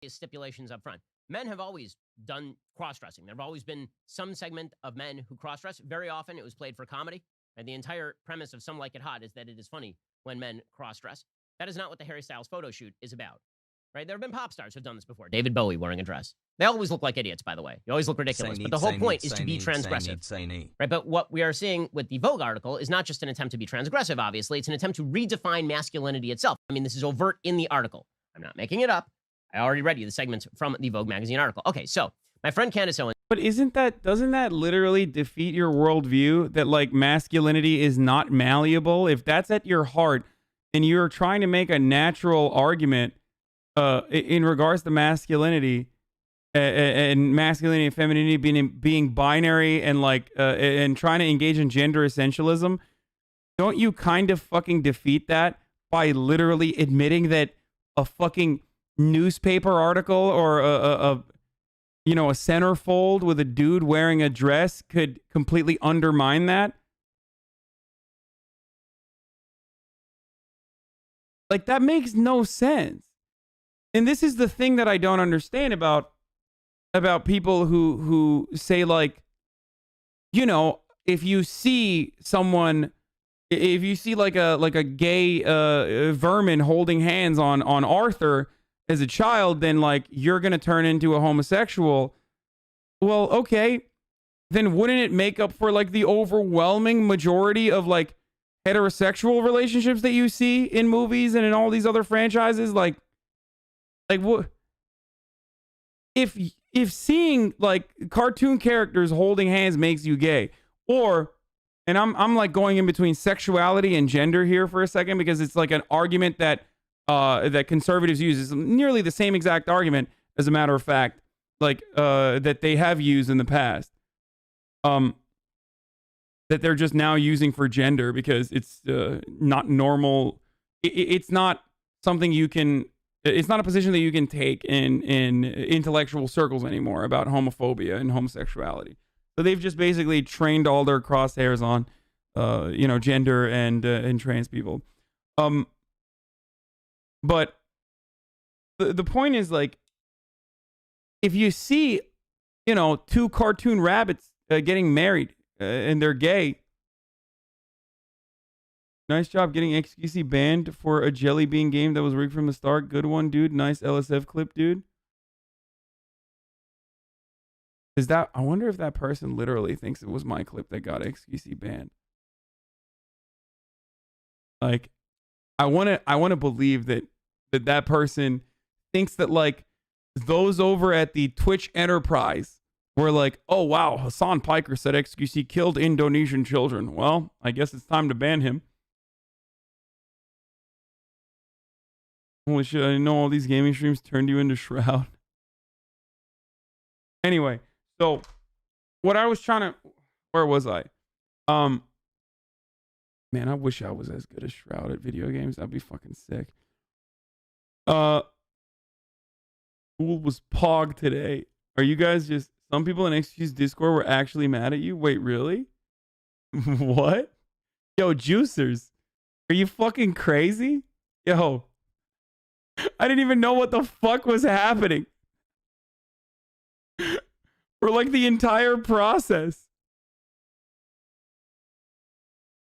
stipulations up front. Men have always done cross-dressing. There have always been some segment of men who cross-dress. Very often it was played for comedy. And the entire premise of Some Like It Hot is that it is funny when men cross-dress. That is not what the Harry Styles photo shoot is about. Right? There have been pop stars who've done this before. David Bowie wearing a dress. They always look like idiots, by the way. You always look ridiculous. But the whole point is to be transgressive. Right? But what we are seeing with the Vogue article is not just an attempt to be transgressive, obviously. It's an attempt to redefine masculinity itself. I mean, this is overt in the article. I'm not making it up. I already read you the segments from the Vogue magazine article. Okay, so my friend Candace Owens. But doesn't that literally defeat your worldview that like masculinity is not malleable? If that's at your heart and you're trying to make a natural argument in regards to masculinity and masculinity and femininity being binary and like and trying to engage in gender essentialism, don't you kind of fucking defeat that by literally admitting that a fucking newspaper article or a centerfold with a dude wearing a dress could completely undermine that? Like, that makes no sense. And this is the thing that I don't understand about people who say, like, you know, if you see like a gay vermin holding hands on Arthur as a child, then like you're gonna turn into a homosexual. Well, okay, then wouldn't it make up for like the overwhelming majority of like heterosexual relationships that you see in movies and in all these other franchises? Like what if seeing like cartoon characters holding hands makes you gay? Or, and I'm like going in between sexuality and gender here for a second, because it's like an argument that that conservatives use. Is nearly the same exact argument, as a matter of fact, like that they have used in the past, that they're just now using for gender because it's not normal. It's not something you can. It's not a position that you can take in intellectual circles anymore about homophobia and homosexuality. So they've just basically trained all their crosshairs on, gender and trans people. But the point is, like, if you see, two cartoon rabbits getting married and they're gay, nice job getting XQC banned for a jelly bean game that was rigged from the start. Good one, dude. Nice LSF clip, dude. I wonder if that person literally thinks it was my clip that got XQC banned. Like, I want to believe that person thinks that like those over at the Twitch Enterprise were like, oh wow, Hassan Piker said XQC killed Indonesian children. Well, I guess it's time to ban him. Holy shit, I didn't know all these gaming streams turned you into Shroud. Anyway, so what I was trying to, where was I? Man, I wish I was as good as Shroud at video games. That'd be fucking sick. Fool was pog today. Are you guys just, some people in XQ's Discord were actually mad at you? Wait, really? What? Yo, juicers, are you fucking crazy? Yo, I didn't even know what the fuck was happening for like the entire process.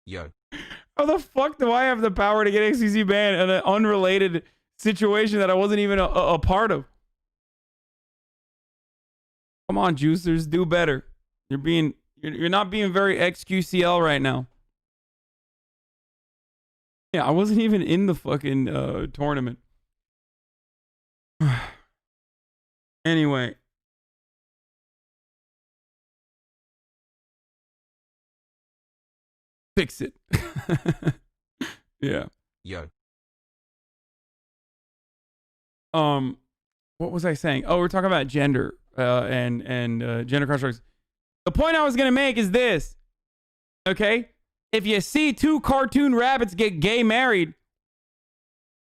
Yo. How the fuck do I have the power to get XQC banned in an unrelated situation that I wasn't even a part of? Come on, juicers, do better. You're not being very XQCL right now. Yeah, I wasn't even in the fucking tournament. Anyway. Fix it. Yeah. Yo. What was I saying? Oh, we're talking about gender and gender constructs. The point I was gonna make is this. Okay? If you see two cartoon rabbits get gay married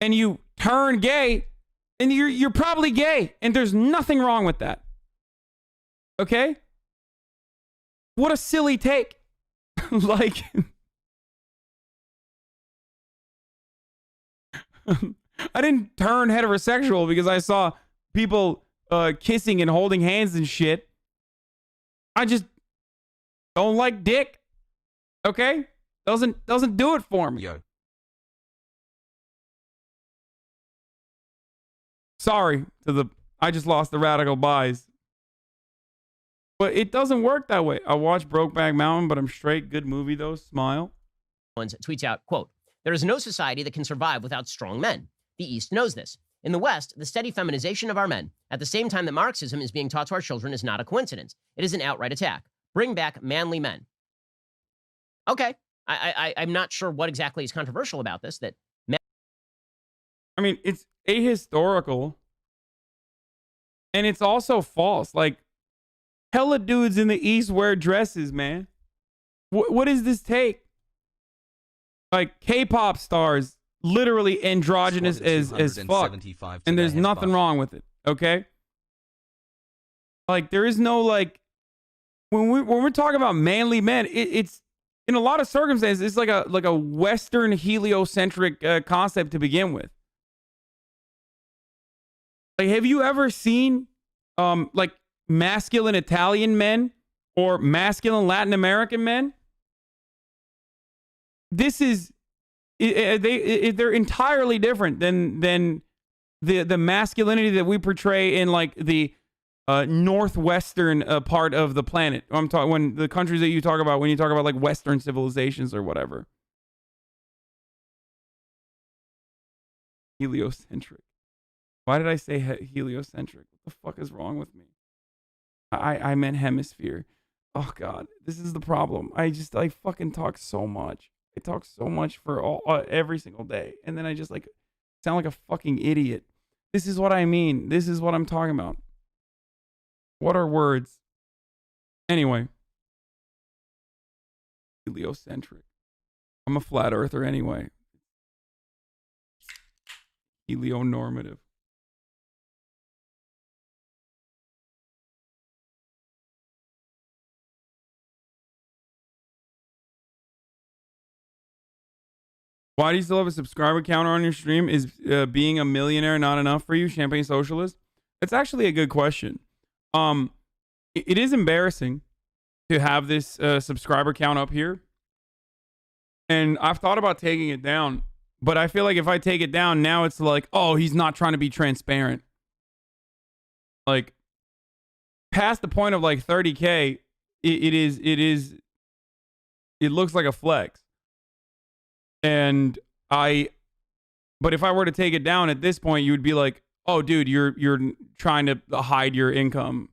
and you turn gay, then you're probably gay, and there's nothing wrong with that. Okay? What a silly take. Like, I didn't turn heterosexual because I saw people kissing and holding hands and shit. I just don't like dick. Okay? Doesn't do it for me. Yo. Sorry to the I just lost the radical buys. But it doesn't work that way. I watched Brokeback Mountain, but I'm straight. Good movie though. Smile. Owens tweets out, quote, "There is no society that can survive without strong men. The East knows this. In the West, the steady feminization of our men, at the same time that Marxism is being taught to our children, is not a coincidence. It is an outright attack. Bring back manly men." Okay. I'm not sure what exactly is controversial about this. I mean, it's ahistorical. And it's also false. Like, hella dudes in the East wear dresses, man. What does this take? Like, K-pop stars, literally androgynous as fuck. And there's nothing wrong with it, okay? Like, there is no, like, when we're talking about manly men, it's, in a lot of circumstances, it's like a Western heliocentric concept to begin with. Like, have you ever seen, like, masculine Italian men or masculine Latin American men? This is, they're entirely different than the masculinity that we portray in, like, the northwestern part of the planet. I'm talking when the countries that you talk about when you talk about like Western civilizations or whatever. Heliocentric. Why did I say heliocentric? What the fuck is wrong with me? I meant hemisphere. Oh God, this is the problem. I fucking talk so much. I talk so much for every single day, and then I just like sound like a fucking idiot. This is what I mean. This is what I'm talking about. What are words? Anyway. Heliocentric. I'm a flat earther anyway. Helionormative. Why do you still have a subscriber counter on your stream? Is being a millionaire not enough for you, Champagne Socialist? It's actually a good question. It is embarrassing to have this subscriber count up here. And I've thought about taking it down. But I feel like if I take it down, now it's like, oh, he's not trying to be transparent. Like, past the point of like 30K, it looks like a flex. But if I were to take it down at this point, you would be like, oh, dude, you're trying to hide your income.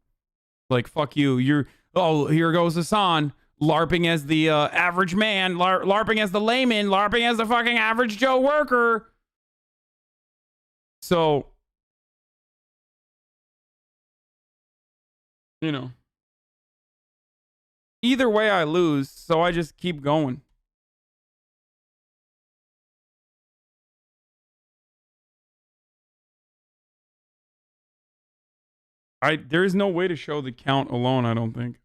Like, fuck you. Here goes Hasan, LARPing as the average man, LARPing as the layman, LARPing as the fucking average Joe worker. So, you know, either way I lose, so I just keep going. There is no way to show the count alone, I don't think.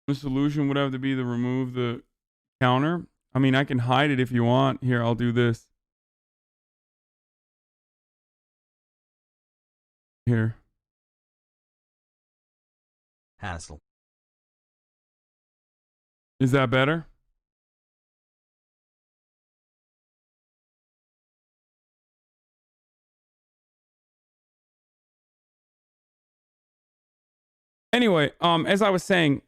The solution would have to be to remove the counter. I mean, I can hide it if you want. Here, I'll do this. Here. Hassle. Is that better? Anyway, as I was saying,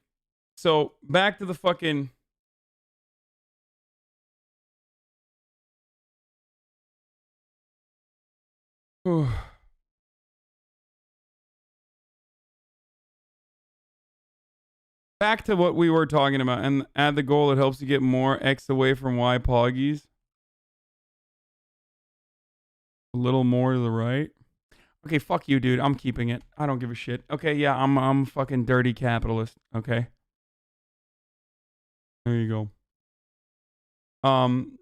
so back to the fucking back to what we were talking about, and add the goal that helps you get more X away from Y poggies. A little more to the right. Okay, fuck you, dude. I'm keeping it. I don't give a shit. Okay, yeah, I'm a fucking dirty capitalist. Okay. There you go.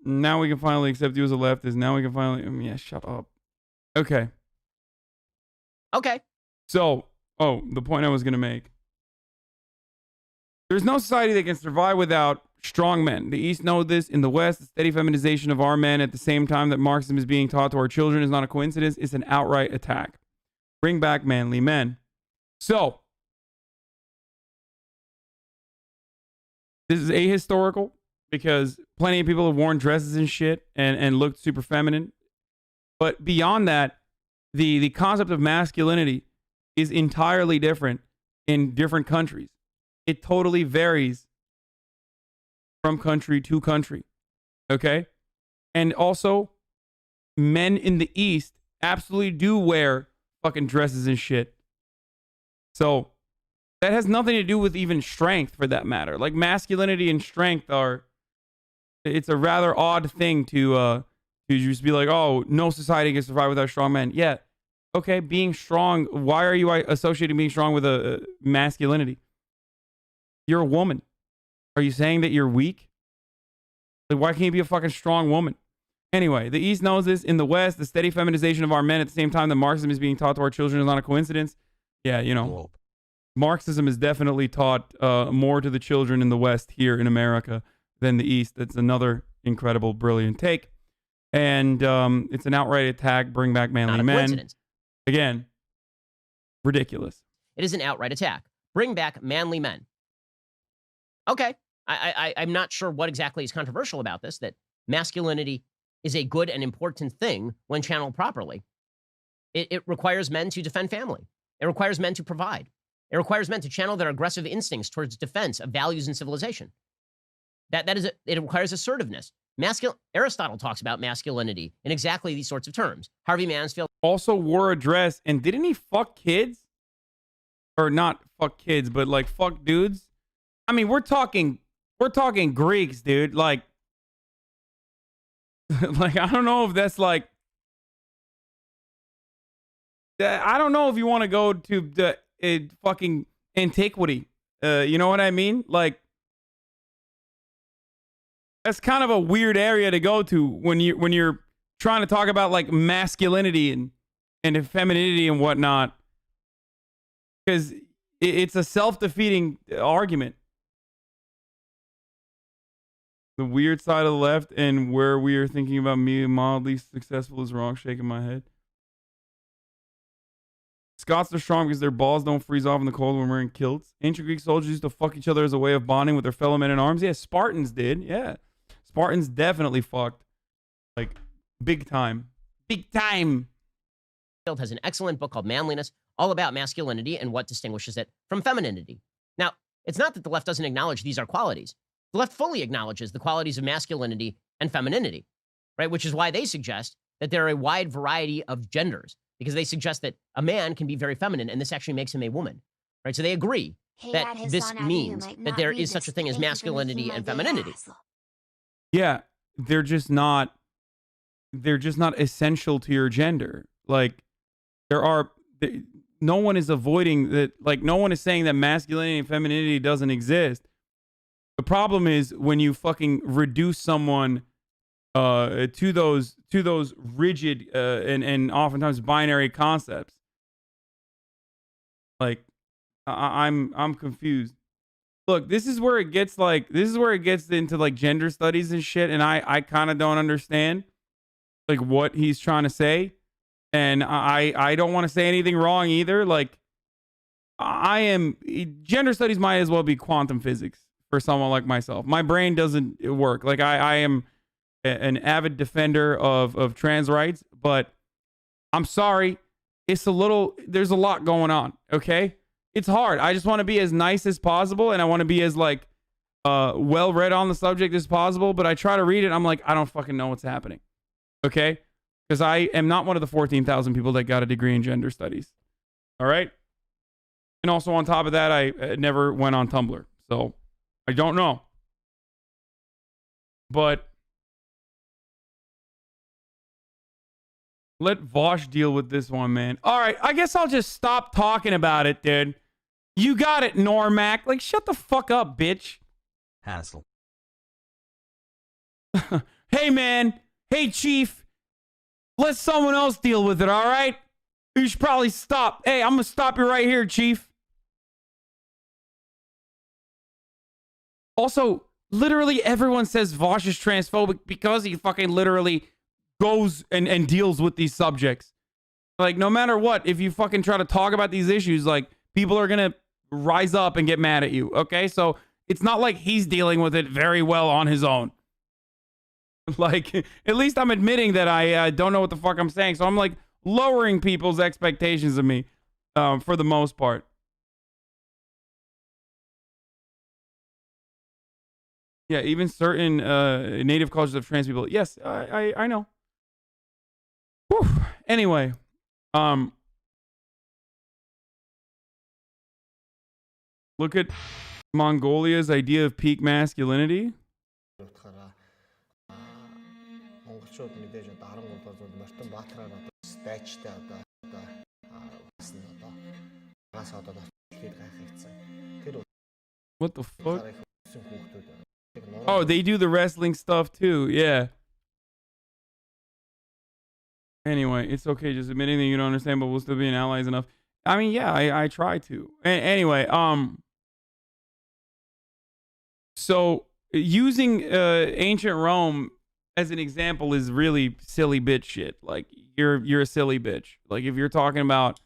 Now we can finally accept you as a leftist. Now we can finally... yeah, shut up. Okay. Okay. So, the point I was going to make. There's no society that can survive without strong men. The East know this. In the West, the steady feminization of our men at the same time that Marxism is being taught to our children is not a coincidence. It's an outright attack. Bring back manly men. So, this is ahistorical because plenty of people have worn dresses and shit and looked super feminine. But beyond that, the concept of masculinity is entirely different in different countries. It totally varies from country to country. Okay? And also, men in the East absolutely do wear fucking dresses and shit. So, that has nothing to do with even strength for that matter. Like, masculinity and strength it's a rather odd thing to just be like, oh, no society can survive without strong men. Yeah. Okay, being strong, why are you associating being strong with a masculinity? You're a woman. Are you saying that you're weak? Like, why can't you be a fucking strong woman? Anyway, the East knows this. In the West, the steady feminization of our men at the same time that Marxism is being taught to our children is not a coincidence. Yeah, you know, Marxism is definitely taught more to the children in the West here in America than the East. That's another incredible, brilliant take. And it's an outright attack. Bring back manly men. Coincidence. Again, ridiculous. It is an outright attack. Bring back manly men. Okay. I'm not sure what exactly is controversial about this, that masculinity is a good and important thing when channeled properly. It requires men to defend family. It requires men to provide. It requires men to channel their aggressive instincts towards defense of values and civilization. It requires assertiveness. Aristotle talks about masculinity in exactly these sorts of terms. Harvey Mansfield also wore a dress, and didn't he fuck kids? Or not fuck kids, but like fuck dudes? I mean, we're talking Greeks, dude. Like like, I don't know if that's like, I don't know if you want to go to the fucking antiquity. You know what I mean? Like, that's kind of a weird area to go to when you're trying to talk about like masculinity and femininity and whatnot, because it's a self-defeating argument. The weird side of the left and where we are thinking about me mildly successful is wrong. Shaking my head. Scots are strong because their balls don't freeze off in the cold when wearing kilts. Ancient Greek soldiers used to fuck each other as a way of bonding with their fellow men in arms. Yeah, Spartans did. Yeah. Spartans definitely fucked. Like, big time. Big time. has an excellent book called Manliness, all about masculinity and what distinguishes it from femininity. Now, it's not that the left doesn't acknowledge these are qualities. The left fully acknowledges the qualities of masculinity and femininity, right? Which is why they suggest that there are a wide variety of genders, because they suggest that a man can be very feminine and this actually makes him a woman, right? So they agree that this means that there is such a thing as masculinity and femininity. Yeah, they're just not essential to your gender. Like, no one is avoiding that. Like, no one is saying that masculinity and femininity doesn't exist. The problem is when you fucking reduce someone to those rigid and oftentimes binary concepts. Like, I'm confused. Look, this is where it gets into like gender studies and shit, and I kind of don't understand like what he's trying to say, and I don't want to say anything wrong either. Like, gender studies might as well be quantum physics for someone like myself. My brain doesn't work. Like, I am an avid defender of trans rights, but I'm sorry, there's a lot going on. Okay, it's hard. I just want to be as nice as possible, and I want to be as like well read on the subject as possible. But I try to read it, I'm like, I don't fucking know what's happening. Okay, because I am not one of the 14,000 people that got a degree in gender studies. All right, and also on top of that, I never went on Tumblr, so I don't know. But let Vosh deal with this one, man. All right, I guess I'll just stop talking about it, dude. You got it, Normac. Like, shut the fuck up, bitch. Hassle. Hey, man. Hey, Chief. Let someone else deal with it, all right? You should probably stop. Hey, I'm going to stop you right here, Chief. Also, literally everyone says Vosh is transphobic because he fucking literally goes and deals with these subjects. Like, no matter what, if you fucking try to talk about these issues, like, people are gonna rise up and get mad at you, okay? So it's not like he's dealing with it very well on his own. Like, at least I'm admitting that I don't know what the fuck I'm saying. So I'm, like, lowering people's expectations of me for the most part. Yeah, even certain native cultures of trans people. Yes, I know. Whew. Anyway, look at Mongolia's idea of peak masculinity. What the fuck? Oh, they do the wrestling stuff too. Yeah. Anyway, it's okay just admitting that you don't understand, but we'll still be an allies enough. I mean, yeah, I try to. Anyway, so using ancient Rome as an example is really silly bitch shit. Like, you're a silly bitch. Like, if you're talking about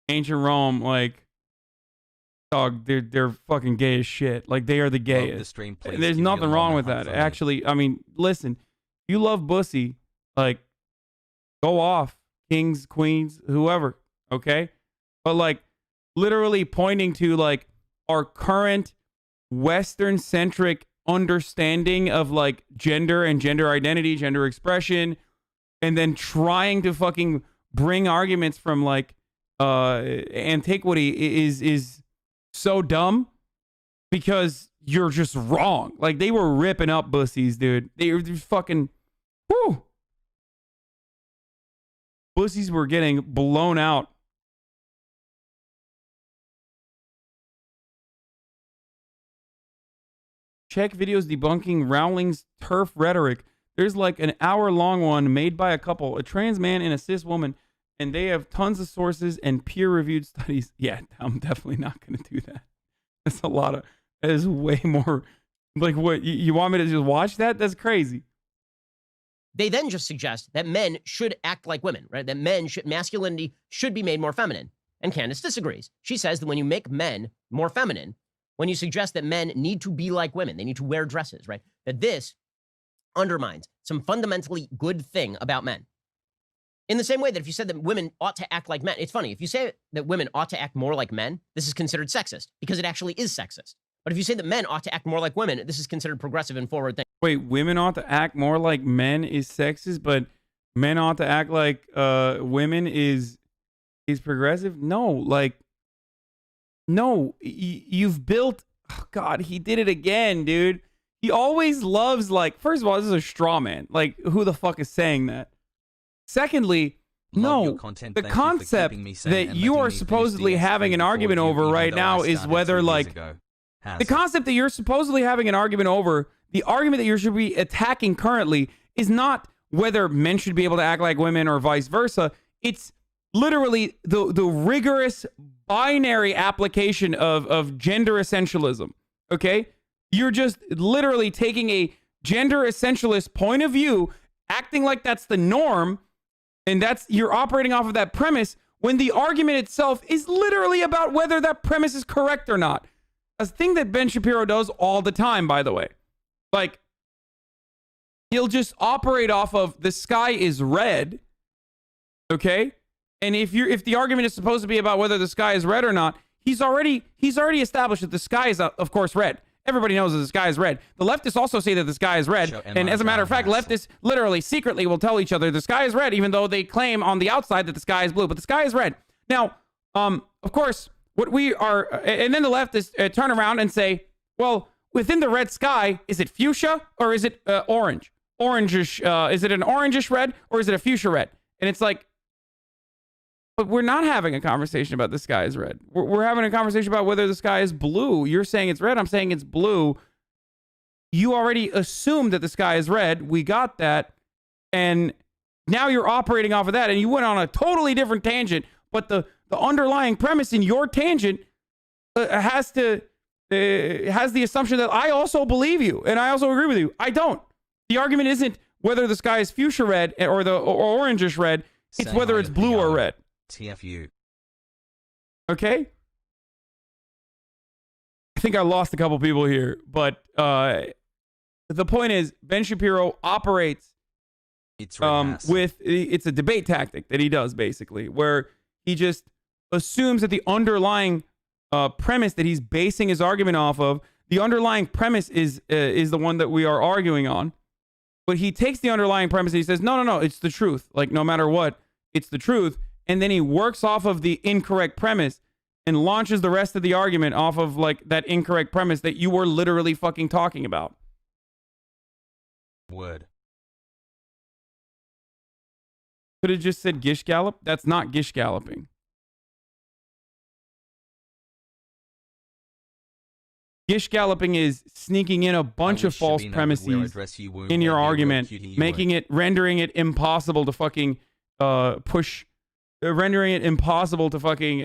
ancient Rome, like, dog, they're fucking gay as shit. Like, they are the gayest. There's nothing wrong with that. Actually, I mean, listen, you love bussy, like, go off, kings, queens, whoever, okay? But, like, literally pointing to, like, our current Western-centric understanding of, like, gender and gender identity, gender expression, and then trying to fucking bring arguments from, like, antiquity is so dumb because you're just wrong. Like, they were ripping up bussies, dude. They were fucking, whoo. Bussies were getting blown out. Check videos debunking Rowling's TERF rhetoric. There's like an hour-long one made by a couple, a trans man and a cis woman, and they have tons of sources and peer-reviewed studies. Yeah, I'm definitely not going to do that. That's a lot of, that is way more, like, what, you want me to just watch that? That's crazy. They then just suggest that men should act like women, right? That masculinity should be made more feminine. And Candace disagrees. She says that when you make men more feminine, when you suggest that men need to be like women, they need to wear dresses, right? That this undermines some fundamentally good thing about men. In the same way that if you said that women ought to act like men, it's funny. If you say that women ought to act more like men, this is considered sexist because it actually is sexist. But if you say that men ought to act more like women, this is considered progressive and forward thing. Wait, women ought to act more like men is sexist, but men ought to act like women is progressive? No, like, no, you've built, oh God, he did it again, dude. He always loves, like, first of all, this is a straw man. Like, who the fuck is saying that? Secondly, no, the concept that you are supposedly having an argument over right now is whether, like, the concept that you're supposedly having an argument over, the argument that you should be attacking currently is not whether men should be able to act like women or vice versa. It's literally the rigorous binary application of gender essentialism, okay? You're just literally taking a gender essentialist point of view, acting like that's the norm, and you're operating off of that premise when the argument itself is literally about whether that premise is correct or not. A thing that Ben Shapiro does all the time, by the way. Like, he'll just operate off of the sky is red, okay? And if the argument is supposed to be about whether the sky is red or not, he's already established that the sky is, of course, red. Everybody knows that the sky is red. The leftists also say that the sky is red. And as a matter of fact, leftists literally secretly will tell each other the sky is red, even though they claim on the outside that the sky is blue. But the sky is red. Now, of course, what we are, and then the leftists turn around and say, well, within the red sky, is it fuchsia or is it orange? Orangish, is it an orangish red or is it a fuchsia red? And it's like, but we're not having a conversation about the sky is red. We're having a conversation about whether the sky is blue. You're saying it's red. I'm saying it's blue. You already assumed that the sky is red. We got that. And now you're operating off of that. And you went on a totally different tangent. But the underlying premise in your tangent has to has the assumption that I also believe you and I also agree with you. I don't. The argument isn't whether the sky is fuchsia red or orangish red. It's whether it's blue or red. TFU. Okay? I think I lost a couple people here, but the point is Ben Shapiro operates it's a debate tactic that he does basically, where he just assumes that the underlying premise that he's basing his argument off of, the underlying premise is the one that we are arguing on. But he takes the underlying premise and he says, no, it's the truth. Like, no matter what, it's the truth. And then he works off of the incorrect premise and launches the rest of the argument off of, like, that incorrect premise that you were literally fucking talking about. Would. Could have just said gish gallop? That's not gish galloping. Gish galloping is sneaking in a bunch of false premises in your argument, rendering it impossible to fucking rendering it impossible to fucking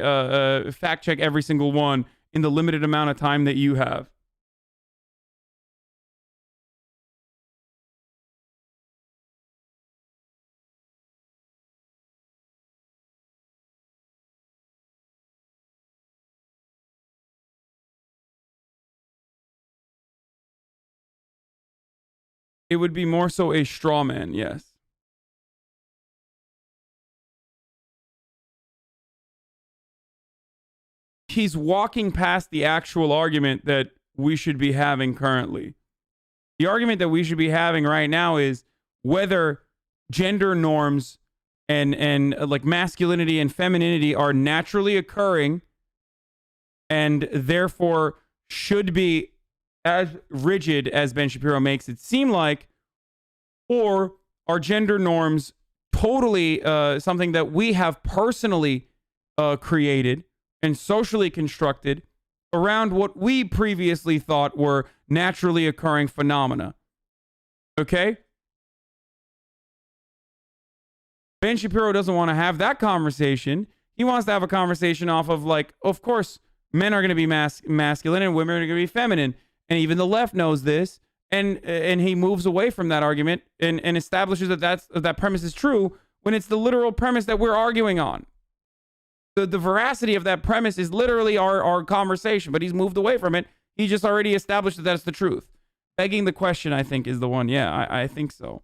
fact check every single one in the limited amount of time that you have. It would be more so a straw man, yes. He's walking past the actual argument that we should be having currently. The argument that we should be having right now is whether gender norms and like masculinity and femininity are naturally occurring and therefore should be as rigid as Ben Shapiro makes it seem like, or are gender norms totally something that we have personally created and socially constructed around what we previously thought were naturally occurring phenomena? Okay? Ben Shapiro doesn't want to have that conversation. He wants to have a conversation off of, like, of course, men are going to be masculine and women are going to be feminine. And even the left knows this, and he moves away from that argument and establishes that premise is true when it's the literal premise that we're arguing on. The veracity of that premise is literally our conversation, but he's moved away from it. He just already established that that's the truth. Begging the question, I think, is the one. Yeah, I think so.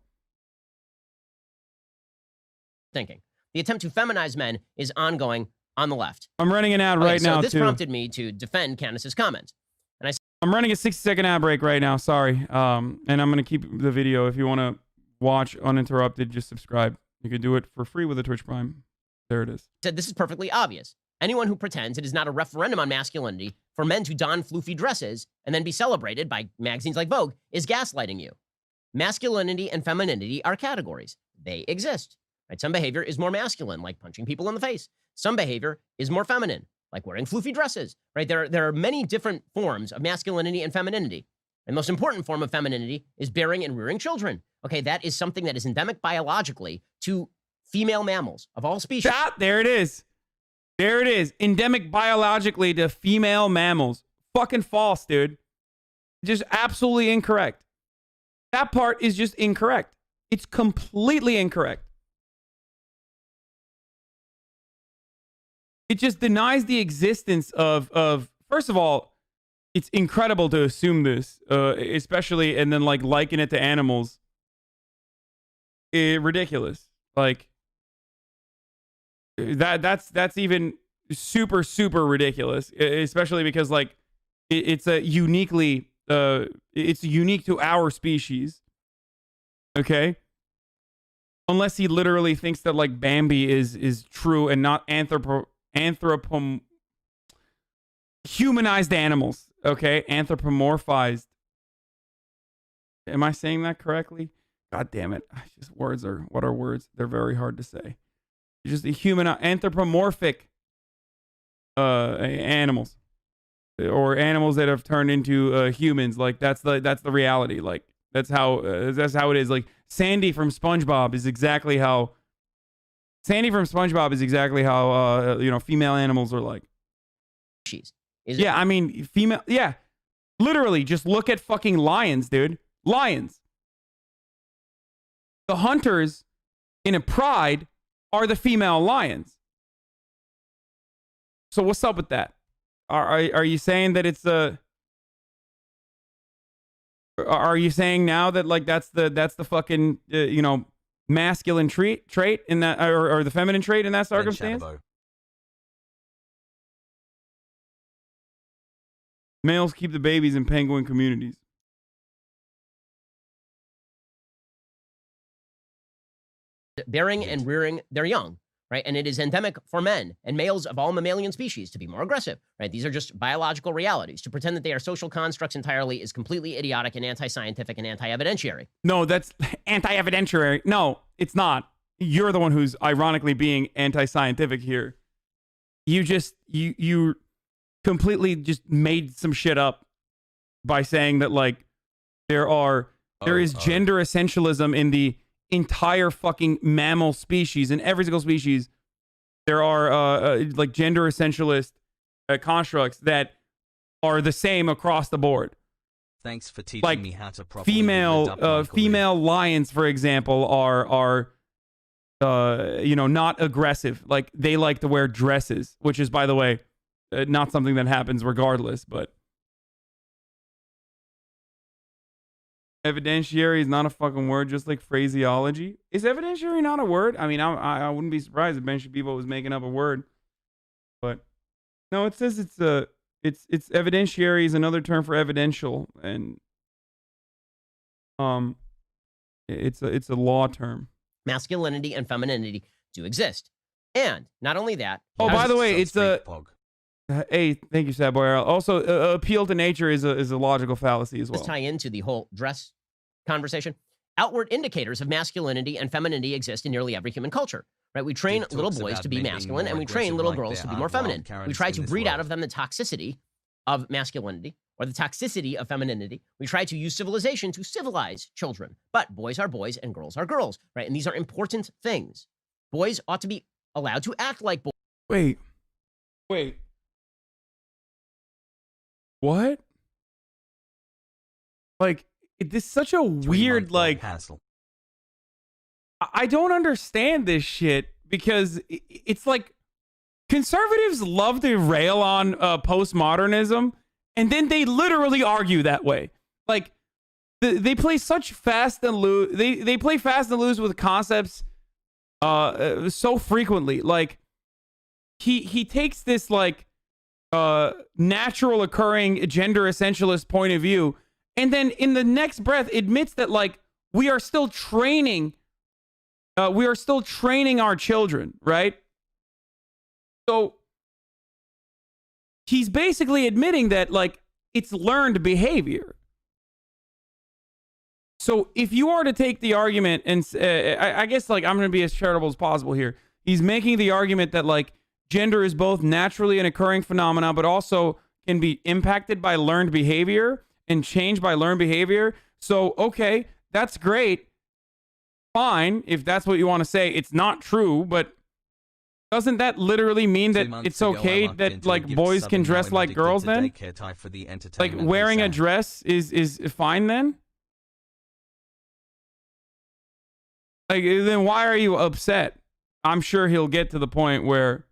Thinking. The attempt to feminize men is ongoing on the left. I'm running an ad right now, this prompted me to defend Candace's comment. And I'm running a 60-second ad break right now. Sorry. And I'm going to keep the video. If you want to watch uninterrupted, just subscribe. You can do it for free with a Twitch Prime. There it is. Said this is perfectly obvious. Anyone who pretends it is not a referendum on masculinity for men to don floofy dresses and then be celebrated by magazines like Vogue is gaslighting you. Masculinity and femininity are categories. They exist. Right? Some behavior is more masculine, like punching people in the face. Some behavior is more feminine, like wearing floofy dresses, right? There are many different forms of masculinity and femininity. And the most important form of femininity is bearing and rearing children. Okay, that is something that is endemic biologically to female mammals of all species. There it is. There it is. Endemic biologically to female mammals. Fucking false, dude. Just absolutely incorrect. That part is just incorrect. It's completely incorrect. It just denies the existence of first of all, it's incredible to assume this, especially, and then like liken it to animals. Ridiculous. Like that's even super ridiculous, especially because like it's unique to our species. Okay? Unless he literally thinks that like Bambi is true and not humanized animals. Okay? Anthropomorphized. Am I saying that correctly? God damn it. What are words? They're very hard to say. Just the anthropomorphic animals, or animals that have turned into humans. Like that's the reality. Like that's how it is. Like Sandy from SpongeBob is exactly how female animals are like. She's I mean female. Yeah, Literally, just look at fucking lions, dude. Lions. The hunters in a pride are the female lions. So what's up with that? Are you saying that it's a... Are you saying now that like that's the fucking you know, masculine trait in that, or the feminine trait in that circumstance? Males keep the babies in penguin communities. Bearing and rearing their young, right? And it is endemic for men and males of all mammalian species to be more aggressive, right? These are just biological realities. To pretend that they are social constructs entirely is completely idiotic and anti-scientific and anti-evidentiary. No, that's anti-evidentiary. No, it's not. You're the one who's ironically being anti-scientific here. You completely just made some shit up by saying that like there is gender essentialism in the entire fucking mammal species. In every single species there are like gender essentialist constructs that are the same across the board. Thanks for teaching like me how to properly female lions, for example, are you know, not aggressive. Like they like to wear dresses, which is, by the way, not something that happens regardless, but evidentiary is not a fucking word, just like phraseology. Is evidentiary not a word? I mean, I wouldn't be surprised if Ben Shabibo was making up a word, but no, it says it's evidentiary is another term for evidential, and it's a law term. Masculinity and femininity do exist, and not only that. Oh, by the way, it's a. Hey, thank you, Sad Boy. Also, appeal to nature is a logical fallacy as well. Let's tie into the whole dress conversation. Outward indicators of masculinity and femininity exist in nearly every human culture, right? We train little boys to be masculine, and we train little girls to be more feminine. We try to breed out of them the toxicity of masculinity or the toxicity of femininity. We try to use civilization to civilize children, but boys are boys and girls are girls, right? And these are important things. Boys ought to be allowed to act like boys. Wait. What? Like, this is such a weird, like, hassle. I don't understand this shit because it's like conservatives love to rail on postmodernism, and then they literally argue that way. Like, they play such fast and loose. They play fast and loose with concepts so frequently. Like, he takes this, like, natural occurring gender essentialist point of view, and then in the next breath admits that like we are still training our children, right? So he's basically admitting that like it's learned behavior. So if you are to take the argument and I guess like I'm going to be as charitable as possible here. He's making the argument that like gender is both naturally an occurring phenomena, but also can be impacted by learned behavior and changed by learned behavior. So, okay, that's great. Fine, if that's what you want to say. It's not true, but doesn't that literally mean that it's okay that like boys can dress like girls then? Like wearing a dress is fine then? Like then why are you upset? I'm sure he'll get to the point where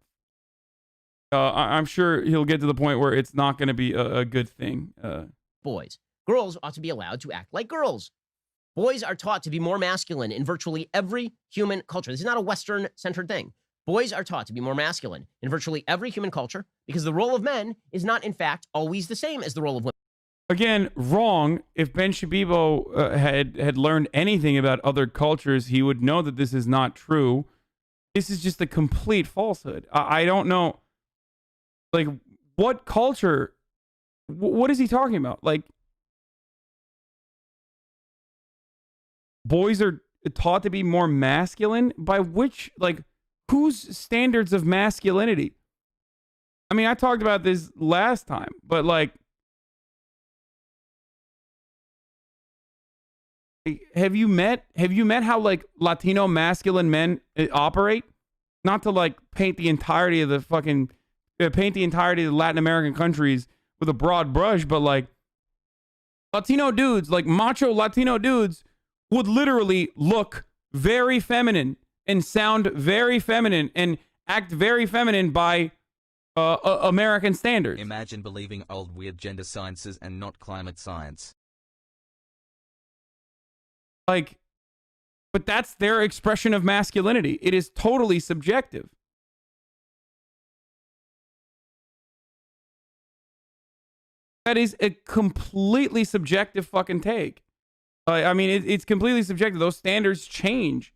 it's not going to be a good thing. Boys. Girls ought to be allowed to act like girls. Boys are taught to be more masculine in virtually every human culture. This is not a Western-centered thing. Boys are taught to be more masculine in virtually every human culture because the role of men is not, in fact, always the same as the role of women. Again, wrong. If Ben Shabibo had learned anything about other cultures, he would know that this is not true. This is just a complete falsehood. I don't know. Like, what culture? What is he talking about? Like, boys are taught to be more masculine? By which, like, whose standards of masculinity? I mean, I talked about this last time, but, like, have you met how, like, Latino masculine men operate? Not to, like, paint the entirety of the Latin American countries with a broad brush, but like Latino dudes, like macho Latino dudes, would literally look very feminine and sound very feminine and act very feminine by American standards. Imagine believing old weird gender sciences and not climate science. Like, but that's their expression of masculinity. It is totally subjective. That is a completely subjective fucking take. I mean, it's completely subjective. Those standards change.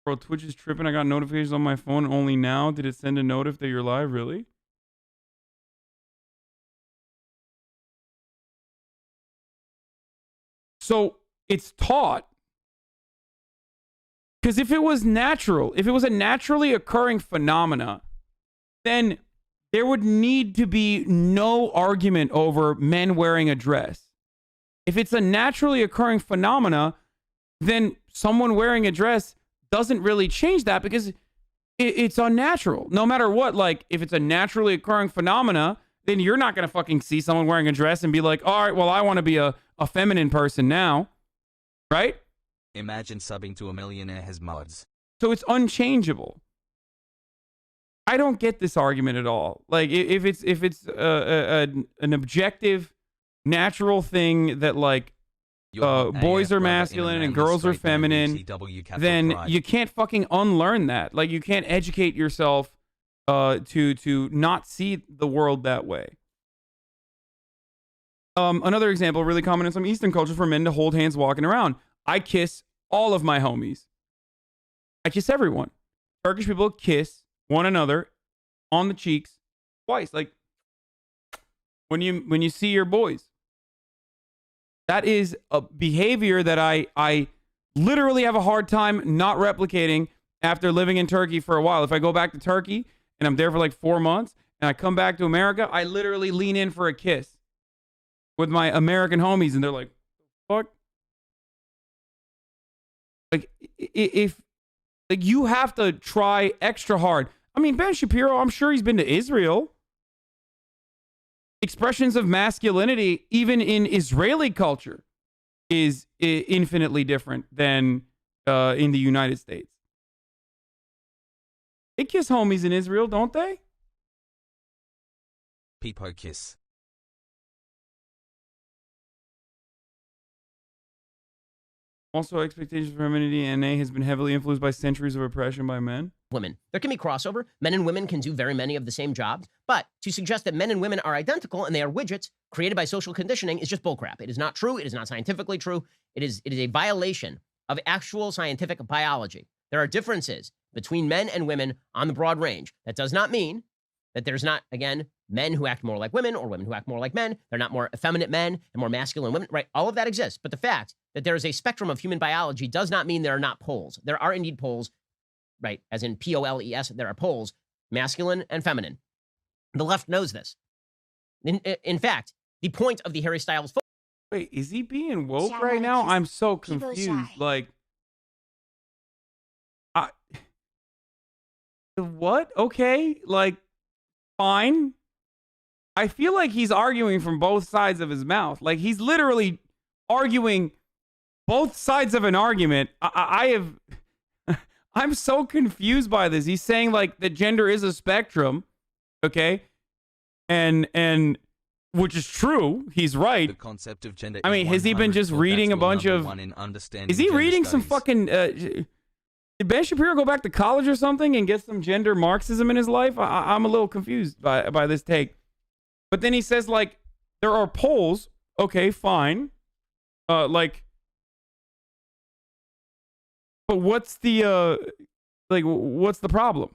Bro, Twitch is tripping. I got notifications on my phone only now. Did it send a notif that you're live? Really? So it's taught. Because if it was natural, if it was a naturally occurring phenomena, then there would need to be no argument over men wearing a dress. If it's a naturally occurring phenomena, then someone wearing a dress doesn't really change that because it's unnatural. No matter what, like, if it's a naturally occurring phenomena, then you're not going to fucking see someone wearing a dress and be like, all right, well, I want to be a feminine person now. Right? Imagine subbing to a millionaire has mods. So it's unchangeable. I don't get this argument at all. Like, if it's an objective, natural thing that, like, boys are masculine and girls are feminine, then you can't fucking unlearn that. Like, you can't educate yourself to not see the world that way. Another example, really common in some Eastern cultures, for men to hold hands walking around. I kiss all of my homies. I kiss everyone. Turkish people kiss one another on the cheeks twice, like when you see your boys. That is a behavior that I literally have a hard time not replicating after living in Turkey for a while. If I go back to Turkey and I'm there for like 4 months and I come back to America, I literally lean in for a kiss with my American homies and they're like, fuck? Like, if like you have to try extra hard. I mean, Ben Shapiro, I'm sure he's been to Israel. Expressions of masculinity, even in Israeli culture, is infinitely different than in the United States. They kiss homies in Israel, don't they? Peepo kiss. Also, expectations for femininity and NA has been heavily influenced by centuries of oppression by men. Women. There can be crossover. Men and women can do very many of the same jobs. But to suggest that men and women are identical and they are widgets created by social conditioning is just bullcrap. It is not true. It is not scientifically true. It is a violation of actual scientific biology. There are differences between men and women on the broad range. That does not mean that there's not, again, men who act more like women or women who act more like men. They're not more effeminate men and more masculine women, right? All of that exists. But the fact that there is a spectrum of human biology does not mean there are not poles. There are indeed poles, right? As in P-O-L-E-S, there are poles, masculine and feminine. The left knows this. In fact, the point of the Harry Styles... Wait, is he being woke right now? I'm so confused. Like, what? Okay, like, fine. I feel like he's arguing from both sides of his mouth. Like, he's literally arguing both sides of an argument. I'm so confused by this. He's saying, like, that gender is a spectrum, okay? And which is true. He's right. The concept of gender. I mean, has he been just reading a bunch of... Is he reading some fucking... Did Ben Shapiro go back to college or something and get some gender Marxism in his life? I'm a little confused by this take. But then he says, like, there are poles. Okay, fine. Like... But what's the, like, what's the problem?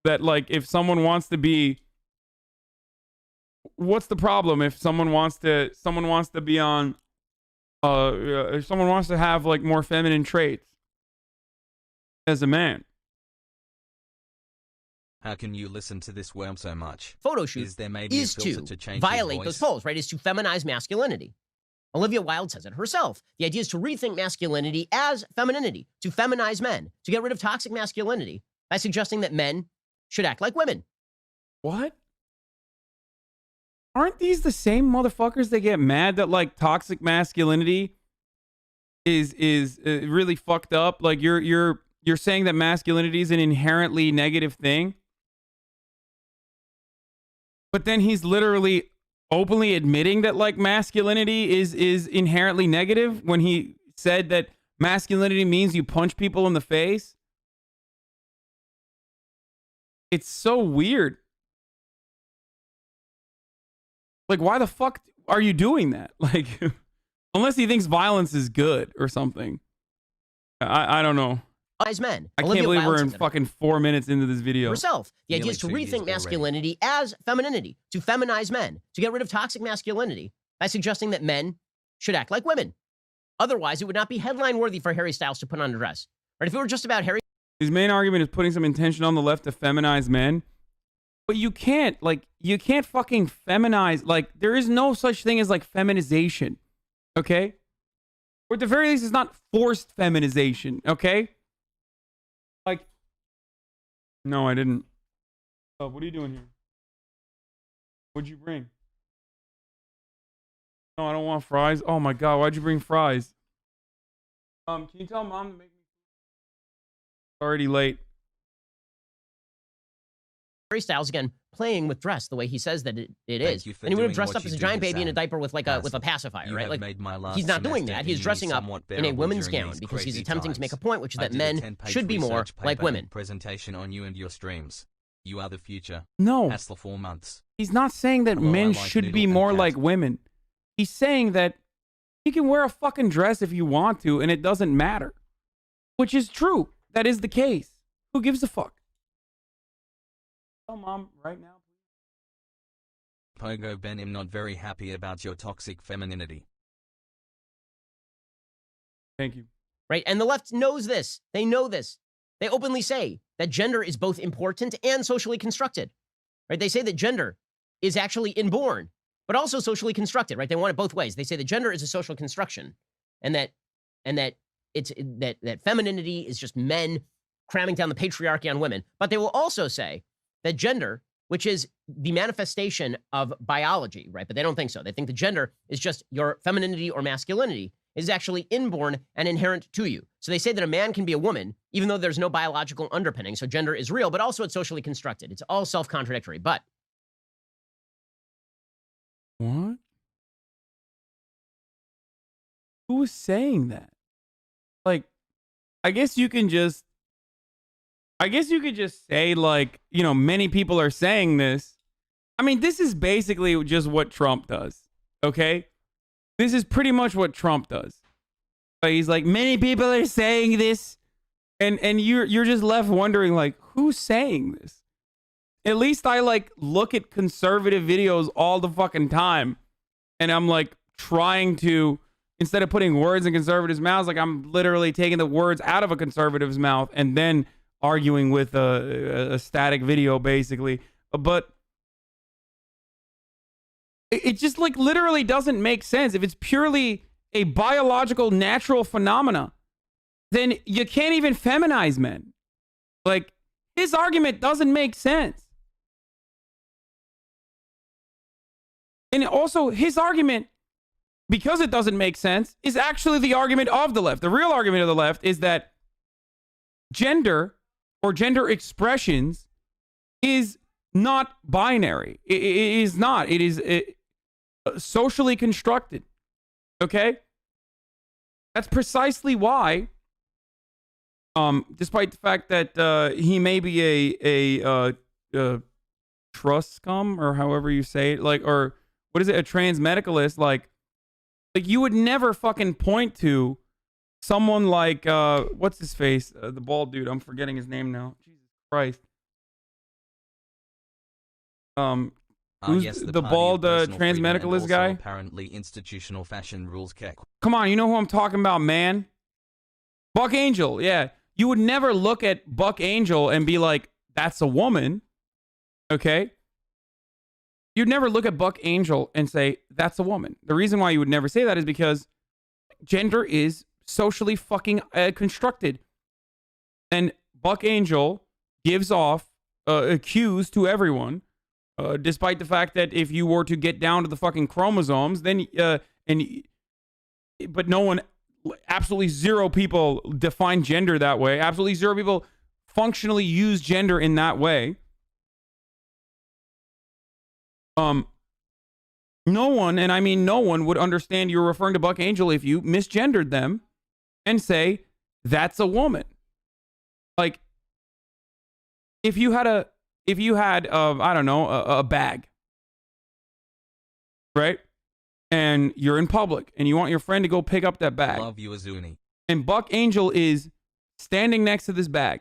That, like, if someone wants to be... What's the problem if someone wants to be on, if someone wants to have, like, more feminine traits as a man? How can you listen to this worm so much? Photo shoot is to violate those poles, right? Is to feminize masculinity. Olivia Wilde says it herself. The idea is to rethink masculinity as femininity, to feminize men, to get rid of toxic masculinity by suggesting that men should act like women. What? aren't these the same motherfuckers that get mad that like toxic masculinity is really fucked up? Like you're saying that masculinity is an inherently negative thing, but then he's literally openly admitting that like masculinity is inherently negative when he said that masculinity means you punch people in the face. It's so weird. Like, why the fuck are you doing that? Like, unless he thinks violence is good or something. I don't know. As men. I can't believe we're in fucking 4 minutes into this video. Herself. The idea is to rethink masculinity as femininity, to feminize men, to get rid of toxic masculinity by suggesting that men should act like women. Otherwise, it would not be headline worthy for Harry Styles to put on a dress. Right? If it were just about Harry. His main argument is putting some intention on the left to feminize men. But you can't fucking feminize. Like, there is no such thing as like feminization. Okay? Or at the very least, it's not forced feminization. Okay? Like, no, I didn't. Oh, what are you doing here? What'd you bring? No, I don't want fries. Oh my God, why'd you bring fries? Can you tell Mom to make me? It's already late. Harry Styles again playing with dress the way he says that it is, and he would have dressed up as a giant baby in a diaper with like a pacifier, right? Like he's not doing that. He's dressing up in a women's gown because he's attempting to make a point, which is that men should be more like women. Presentation on you and your streams. You are the future. No, Hassle 4 months. He's not saying that men should be more like women. He's saying that you can wear a fucking dress if you want to, and it doesn't matter, which is true. That is the case. Who gives a fuck? Tell Mom right now. Pogo Ben, I'm not very happy about your toxic femininity. Thank you. Right? And the left knows this. They know this. They openly say that gender is both important and socially constructed. Right? They say that gender is actually inborn, but also socially constructed, right? They want it both ways. They say that gender is a social construction and that it's that femininity is just men cramming down the patriarchy on women. But they will also say that gender, which is the manifestation of biology, right? But they don't think so. They think the gender is just your femininity or masculinity is actually inborn and inherent to you. So they say that a man can be a woman, even though there's no biological underpinning. So gender is real, but also it's socially constructed. It's all self-contradictory. But what? Who is saying that? Like, I guess you could just say, like, you know, many people are saying this. I mean, this is basically just what Trump does, okay? This is pretty much what Trump does. He's like, many people are saying this, and you're just left wondering, like, who's saying this? At least I, like, look at conservative videos all the fucking time, and I'm, like, trying to, instead of putting words in conservatives' mouths, like, I'm literally taking the words out of a conservative's mouth and then arguing with a static video, basically. But it just, like, literally doesn't make sense. If it's purely a biological, natural phenomena, then you can't even feminize men. Like, his argument doesn't make sense. And also, his argument, because it doesn't make sense, is actually the argument of the left. The real argument of the left is that gender or gender expressions is not binary. It is not. It is socially constructed. Okay? That's precisely why, despite the fact that he may be a trust scum, or however you say it, like, or what is it, a transmedicalist, like you would never fucking point to someone like, what's his face? The bald dude. I'm forgetting his name now. Jesus Christ. Who's yes, the bald transmedicalist guy? Apparently institutional fashion rules. Come on, you know who I'm talking about, man. Buck Angel, yeah. You would never look at Buck Angel and be like, that's a woman. Okay? You'd never look at Buck Angel and say, that's a woman. The reason why you would never say that is because gender is socially fucking constructed. And Buck Angel gives off cues to everyone Despite the fact that if you were to get down to the fucking chromosomes, then but no one, absolutely zero people define gender that way. Absolutely zero people functionally use gender in that way. No one, and I mean no one, would understand you're referring to Buck Angel if you misgendered them and say that's a woman. Like, if you had I don't know, a bag, right? And you're in public and you want your friend to go pick up that bag. Love you, Azuni. And Buck Angel is standing next to this bag.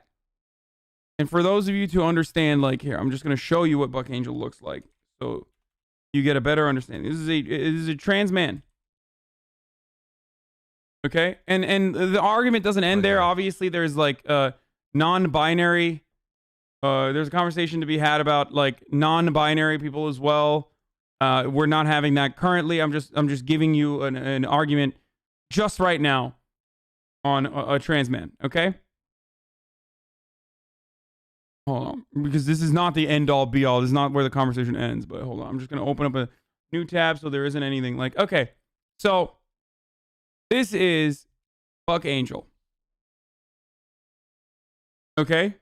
And for those of you to understand, like, here, I'm just going to show you what Buck Angel looks like, so you get a better understanding. This is a trans man. Okay? And the argument doesn't end there. Obviously, there's like non-binary. There's a conversation to be had about like non-binary people as well. We're not having that currently. I'm just giving you an argument just right now on a trans man. Okay? Hold on, because this is not the end all be all. This is not where the conversation ends, but hold on. I'm just going to open up a new tab so there isn't anything like, okay. So this is Buck Angel. Okay?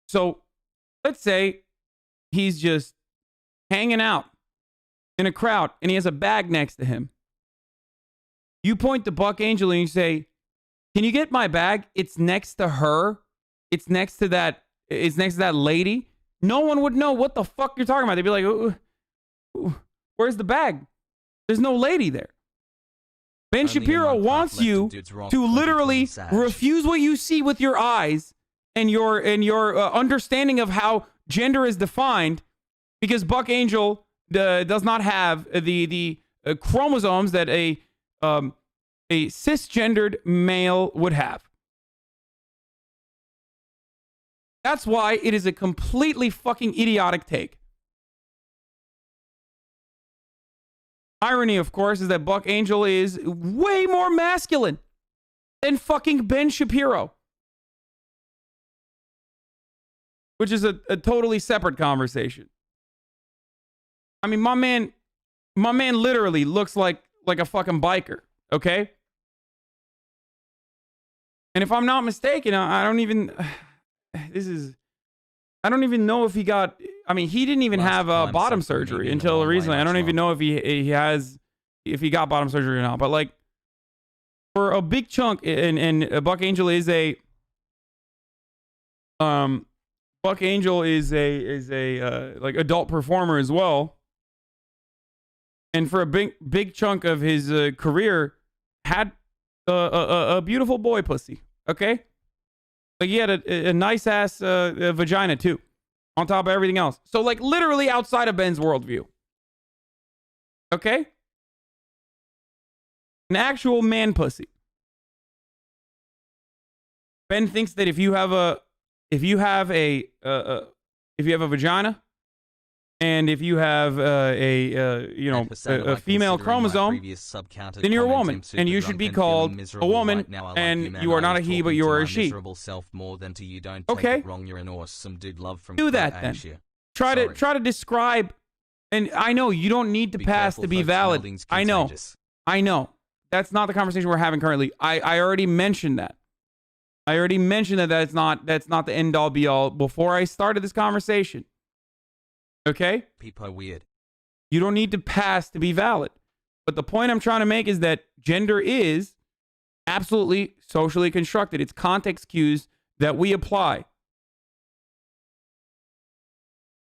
So let's say he's just hanging out in a crowd and he has a bag next to him. You point to Buck Angel and you say, "Can you get my bag? It's next to her. It's next to that lady." No one would know what the fuck you're talking about. They'd be like, "Where's the bag? There's no lady there." Ben Shapiro wants you to literally refuse what you see with your eyes and your understanding of how gender is defined, because Buck Angel does not have the chromosomes that a cisgendered male would have. That's why it is a completely fucking idiotic take. Irony, of course, is that Buck Angel is way more masculine than fucking Ben Shapiro, which is a totally separate conversation. I mean, my man literally looks like a fucking biker, okay? And if I'm not mistaken, I don't even know if he got, I mean, he didn't even have bottom surgery until recently. I don't even know if he got bottom surgery or not. But like, for a big chunk, and Buck Angel is a like adult performer as well. And for a big chunk of his career, had a beautiful boy pussy. Okay, like he had a nice ass vagina too, on top of everything else. So like literally outside of Ben's worldview. Okay, an actual man pussy. Ben thinks that if you have a vagina, and if you have a female chromosome, then you're a woman, and you should be called a woman, and you are not a he, but you are a she. Okay, do that then. Try to describe, and I know you don't need to pass to be valid. I know. That's not the conversation we're having currently. I already mentioned that. That's not the end all be all before I started this conversation. Okay? People are weird. You don't need to pass to be valid. But the point I'm trying to make is that gender is absolutely socially constructed. It's context cues that we apply.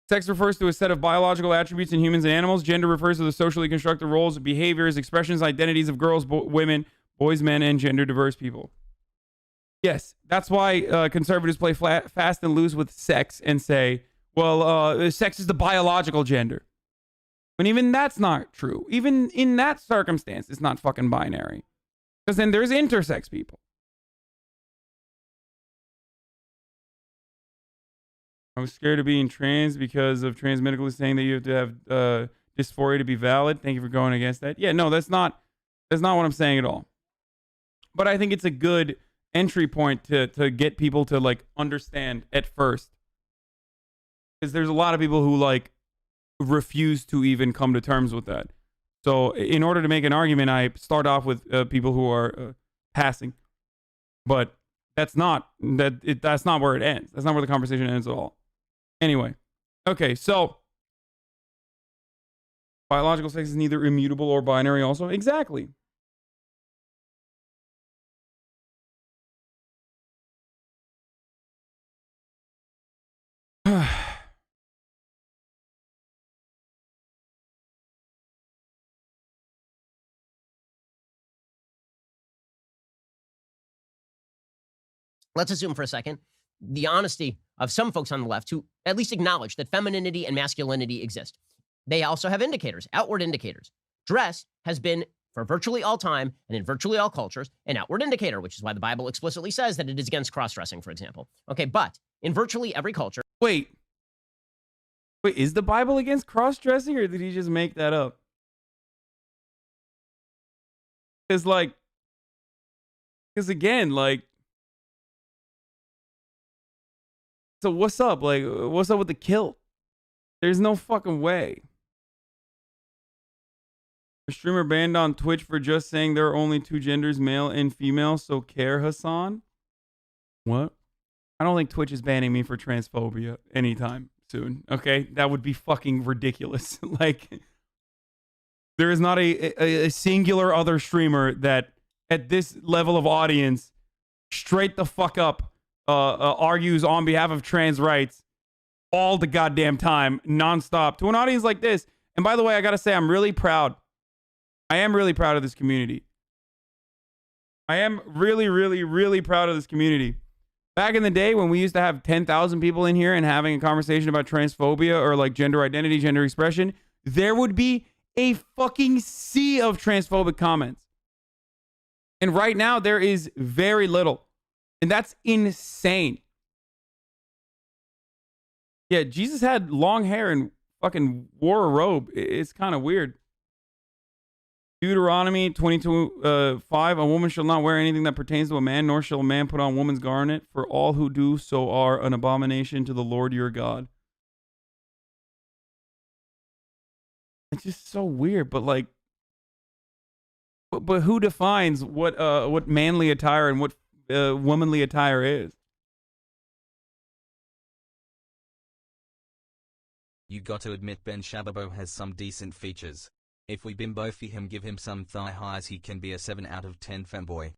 Sex refers to a set of biological attributes in humans and animals. Gender refers to the socially constructed roles, behaviors, expressions, identities of girls, women, boys, men, and gender diverse people. Yes, that's why conservatives play fast and loose with sex and say, well, sex is the biological gender. But even that's not true. Even in that circumstance, it's not fucking binary. Because then there's intersex people. I was scared of being trans because of trans medical is saying that you have to have dysphoria to be valid. Thank you for going against that. Yeah, no, that's not what I'm saying at all. But I think it's a good entry point to get people to like understand at first Because there's a lot of people who like refuse to even come to terms with that. So in order to make an argument, I start off with people who are passing, but that's not where it ends. That's not where the conversation ends at all. Anyway, okay, so biological sex is neither immutable or binary. Also, exactly. Let's assume for a second the honesty of some folks on the left who at least acknowledge that femininity and masculinity exist. They also have indicators, outward indicators. Dress has been, for virtually all time and in virtually all cultures, an outward indicator, which is why the Bible explicitly says that it is against cross-dressing, for example. Okay, but in virtually every culture... Wait, is the Bible against cross-dressing, or did he just make that up? Because again, like, so what's up? Like, what's up with the kilt? There's no fucking way. A streamer banned on Twitch for just saying there are only two genders, male and female, so care, Hasan? What? I don't think Twitch is banning me for transphobia anytime soon, okay? That would be fucking ridiculous. Like, there is not a singular other streamer that, at this level of audience, straight the fuck up, argues on behalf of trans rights all the goddamn time, nonstop, to an audience like this. And by the way, I gotta say, I'm really proud. I am really proud of this community. I am really, really, really proud of this community. Back in the day when we used to have 10,000 people in here and having a conversation about transphobia or like gender identity, gender expression, there would be a fucking sea of transphobic comments. And right now there is very little. And that's insane. Yeah, Jesus had long hair and fucking wore a robe. It's kind of weird. Deuteronomy 22:5, a woman shall not wear anything that pertains to a man, nor shall a man put on woman's garment, for all who do so are an abomination to the Lord your God. It's just so weird, but like, but who defines what manly attire and what womanly attire is? You got to admit Ben Shababo has some decent features. If we bimbo-fee him, give him some thigh highs, he can be a 7 out of 10 femboy.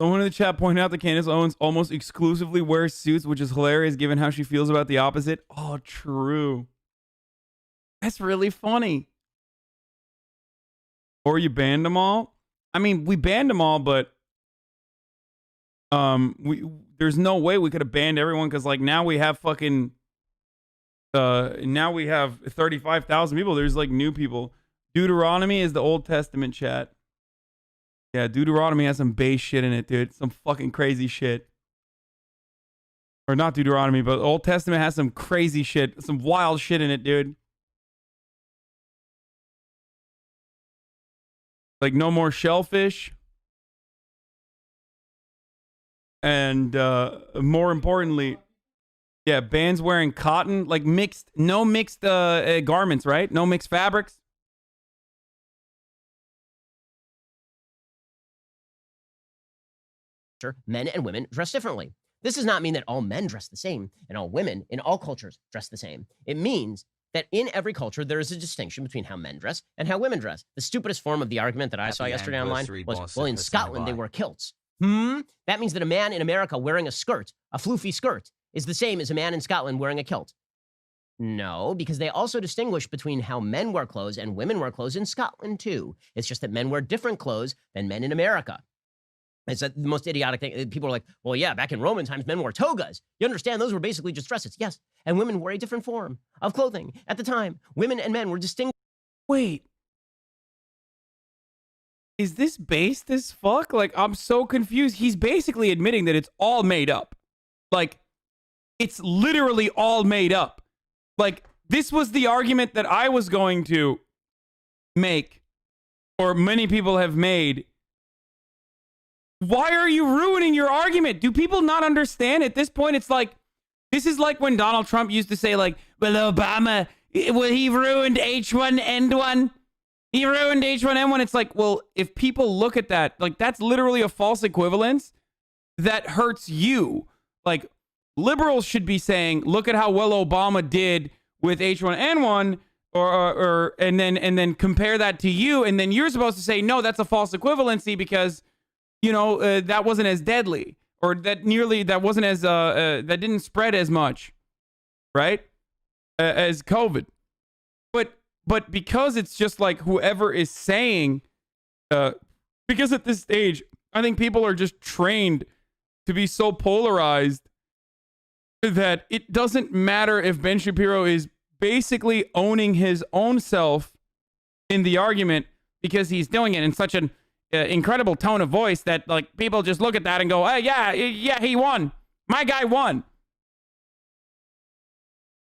Someone in the chat pointed out that Candace Owens almost exclusively wears suits, which is hilarious given how she feels about the opposite. Oh, true. That's really funny. Or you banned them all? I mean, we banned them all, but there's no way we could have banned everyone, because like now we have fucking now we have 35,000 people. There's like new people. Deuteronomy is the Old Testament, chat. Yeah, Deuteronomy has some base shit in it, dude. Some fucking crazy shit. Or not Deuteronomy, but Old Testament has some crazy shit, some wild shit in it, dude. Like no more shellfish. And more importantly, yeah, bans wearing cotton, like no mixed garments, right? No mixed fabrics. Men and women dress differently. This does not mean that all men dress the same and all women in all cultures dress the same. It means that in every culture, there is a distinction between how men dress and how women dress. The stupidest form of the argument that I saw yesterday online was, well, in Scotland, they wear kilts. That means that a man in America wearing a skirt, a floofy skirt, is the same as a man in Scotland wearing a kilt. No, because they also distinguish between how men wear clothes and women wear clothes in Scotland, too. It's just that men wear different clothes than men in America. It's the most idiotic thing. People are like, well, yeah, back in Roman times, men wore togas. You understand? Those were basically just dresses. Yes. And women wore a different form of clothing. At the time, women and men were distinct. Wait. Is this based as fuck? Like, I'm so confused. He's basically admitting that it's all made up. Like, it's literally all made up. Like, this was the argument that I was going to make, or many people have made, Why are you ruining your argument? Do people not understand? At this point, it's like, this is like when Donald Trump used to say, like, well, Obama, well, he ruined H1N1. He ruined H1N1. It's like, well, if people look at that, like, that's literally a false equivalence that hurts you. Like, liberals should be saying, look at how well Obama did with H1N1, and then compare that to you, and then you're supposed to say, no, that's a false equivalency because, you know, that wasn't as deadly, or that wasn't as that didn't spread as much, right, as COVID. But because it's just like whoever is saying, because at this stage, I think people are just trained to be so polarized that it doesn't matter if Ben Shapiro is basically owning his own self in the argument, because he's doing it in such an incredible tone of voice that, like, people just look at that and go, hey, yeah, he won. My guy won.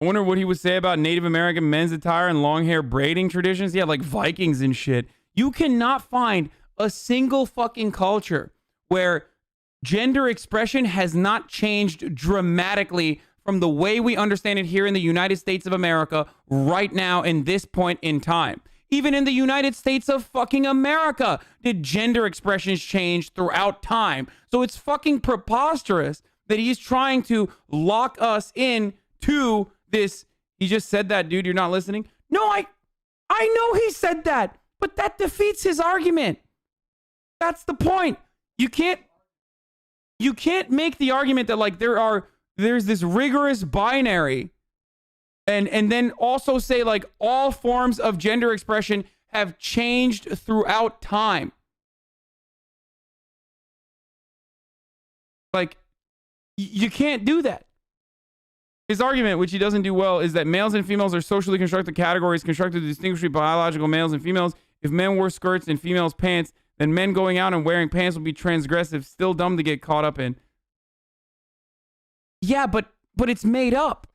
I wonder what he would say about Native American men's attire and long hair braiding traditions. Yeah, like Vikings and shit. You cannot find a single fucking culture where gender expression has not changed dramatically from the way we understand it here in the United States of America right now in this point in time. Even in the United States of fucking America, did gender expressions change throughout time? So it's fucking preposterous that he's trying to lock us in to this. He just said that, dude, you're not listening. No, I know he said that, but that defeats his argument. That's the point. You can't make the argument that, like, there's this rigorous binary and then also say, like, all forms of gender expression have changed throughout time. Like, you can't do that. His argument, which he doesn't do well, is that males and females are socially constructed categories constructed to distinguish biological males and females. If men wore skirts and females pants, then men going out and wearing pants will be transgressive, still dumb to get caught up in. Yeah, but it's made up.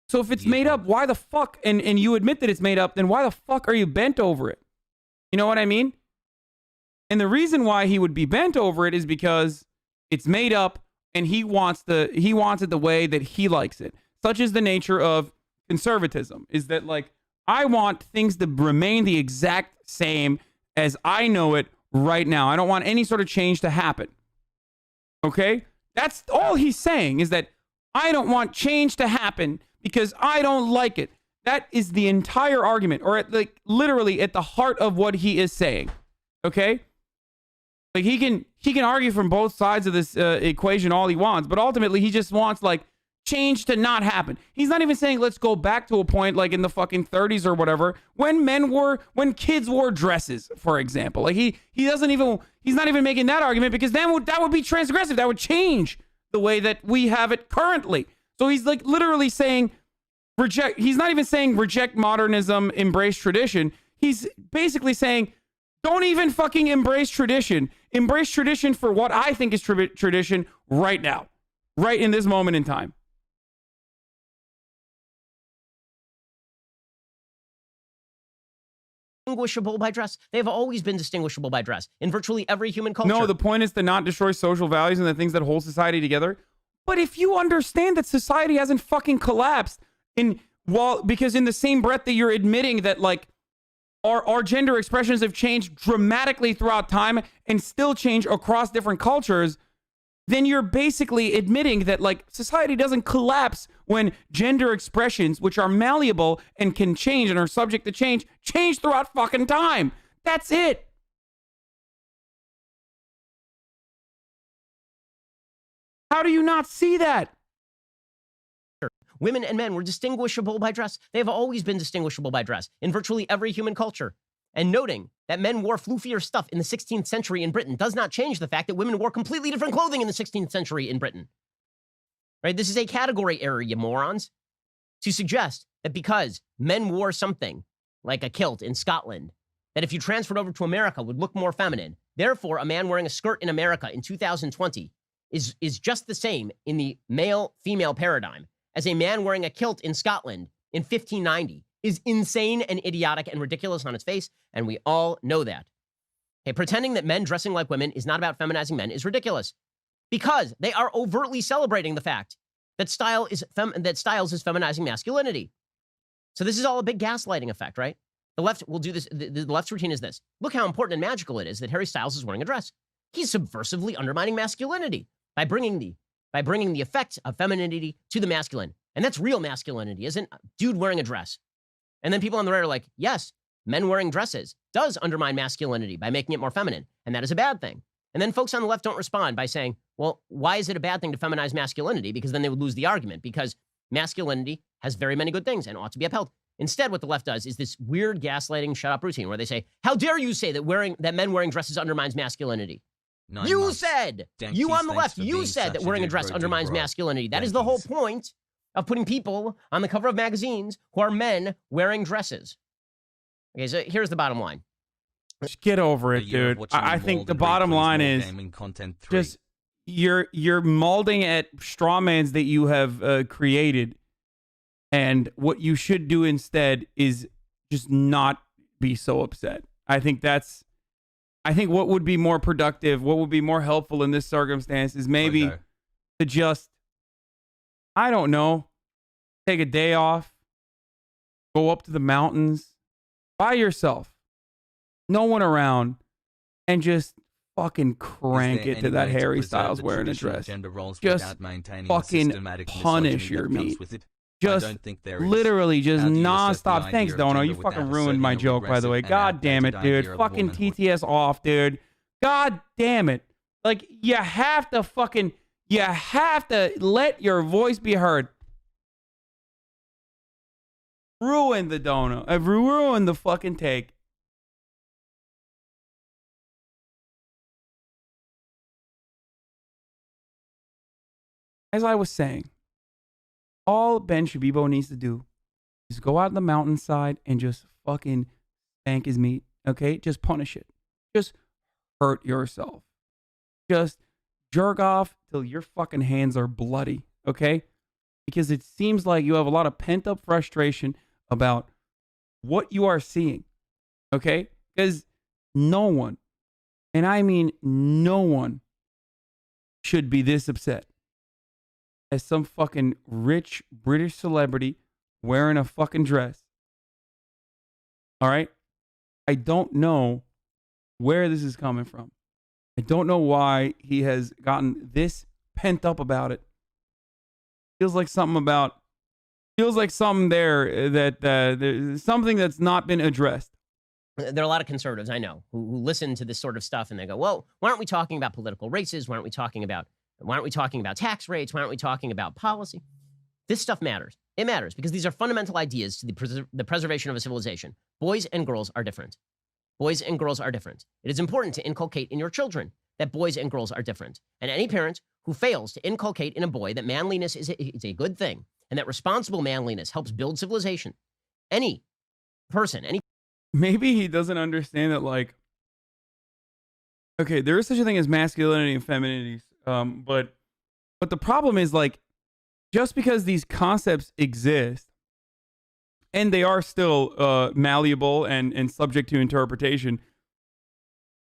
So if it's made up, why the fuck, and you admit that it's made up, then why the fuck are you bent over it? You know what I mean? And the reason why he would be bent over it is because it's made up and he wants it the way that he likes it. Such is the nature of conservatism, is that, like, I want things to remain the exact same as I know it right now. I don't want any sort of change to happen. Okay? That's all he's saying, is that I don't want change to happen because I don't like it. That is the entire argument, or literally at the heart of what he is saying. Okay? Like, he can argue from both sides of this equation all he wants, but ultimately he just wants, like, change to not happen. He's not even saying let's go back to a point like in the fucking 30s or whatever when kids wore dresses, for example. Like, he's not even making that argument, because then that would be transgressive. That would change the way that we have it currently. So he's, like, literally saying he's not even saying reject modernism, embrace tradition. He's basically saying don't even fucking embrace tradition. Embrace tradition for what I think is tradition right now, right in this moment in time. Distinguishable by dress. They have always been distinguishable by dress in virtually every human culture. No, the point is to not destroy social values and the things that hold society together. But if you understand that society hasn't fucking collapsed because in the same breath that you're admitting that, like, our gender expressions have changed dramatically throughout time and still change across different cultures, then you're basically admitting that, like, society doesn't collapse when gender expressions, which are malleable and can change and are subject to change throughout fucking time. That's it. How do you not see that? Women and men were distinguishable by dress. They have always been distinguishable by dress in virtually every human culture. And noting that men wore floofier stuff in the 16th century in Britain does not change the fact that women wore completely different clothing in the 16th century in Britain. Right? This is a category error, you morons, to suggest that because men wore something like a kilt in Scotland, that if you transferred over to America would look more feminine. Therefore, a man wearing a skirt in America in 2020 is just the same in the male-female paradigm as a man wearing a kilt in Scotland in 1590 is insane and idiotic and ridiculous on its face, and we all know that. Okay, pretending that men dressing like women is not about feminizing men is ridiculous because they are overtly celebrating the fact that styles is feminizing masculinity. So this is all a big gaslighting effect, right? The left will do this. The left's routine is this. Look how important and magical it is that Harry Styles is wearing a dress. He's subversively undermining masculinity by bringing the effect of femininity to the masculine. And that's real masculinity, isn't a dude wearing a dress. And then people on the right are like, yes, men wearing dresses does undermine masculinity by making it more feminine. And that is a bad thing. And then folks on the left don't respond by saying, well, why is it a bad thing to feminize masculinity? Because then they would lose the argument because masculinity has very many good things and ought to be upheld. Instead, what the left does is this weird gaslighting shut up routine where they say, how dare you say that men wearing dresses undermines masculinity? You said, you on the left, you said that wearing a dress undermines masculinity. That is the whole point of putting people on the cover of magazines who are men wearing dresses. Okay, so here's the bottom line. Just get over it, dude. I think the bottom line is just you're molding at straw mans that you have created, and what you should do instead is just not be so upset. I think what would be more productive, what would be more helpful in this circumstance is maybe to just, I don't know, take a day off, go up to the mountains by yourself, no one around, and just fucking crank it to that Harry Styles wearing a dress. Just fucking punish your meat. Just literally just nonstop. Thanks, Dono. You fucking ruined my joke, by the way. God damn it, dude. Fucking TTS off, dude. God damn it. Like, you have to let your voice be heard. Ruin the Dono. I've ruined the fucking take. As I was saying, all Ben Shabibo needs to do is go out on the mountainside and just fucking spank his meat, okay? Just punish it. Just hurt yourself. Just jerk off till your fucking hands are bloody, okay? Because it seems like you have a lot of pent-up frustration about what you are seeing, okay? Because no one, and I mean no one, should be this upset as some fucking rich British celebrity wearing a fucking dress. All right? I don't know where this is coming from. I don't know why he has gotten this pent up about it. Feels like something there that there's something that's not been addressed. There are a lot of conservatives I know who listen to this sort of stuff and they go, well, why aren't we talking about political races? Why aren't we talking about tax rates? Why aren't we talking about policy? This stuff matters. It matters because these are fundamental ideas to the preservation of a civilization. Boys and girls are different. Boys and girls are different. It is important to inculcate in your children that boys and girls are different. And any parent who fails to inculcate in a boy that manliness is a good thing and that responsible manliness helps build civilization, any person, maybe he doesn't understand that, like, okay, there is such a thing as masculinity and femininity. But the problem is, like, just because these concepts exist and they are still malleable and subject to interpretation,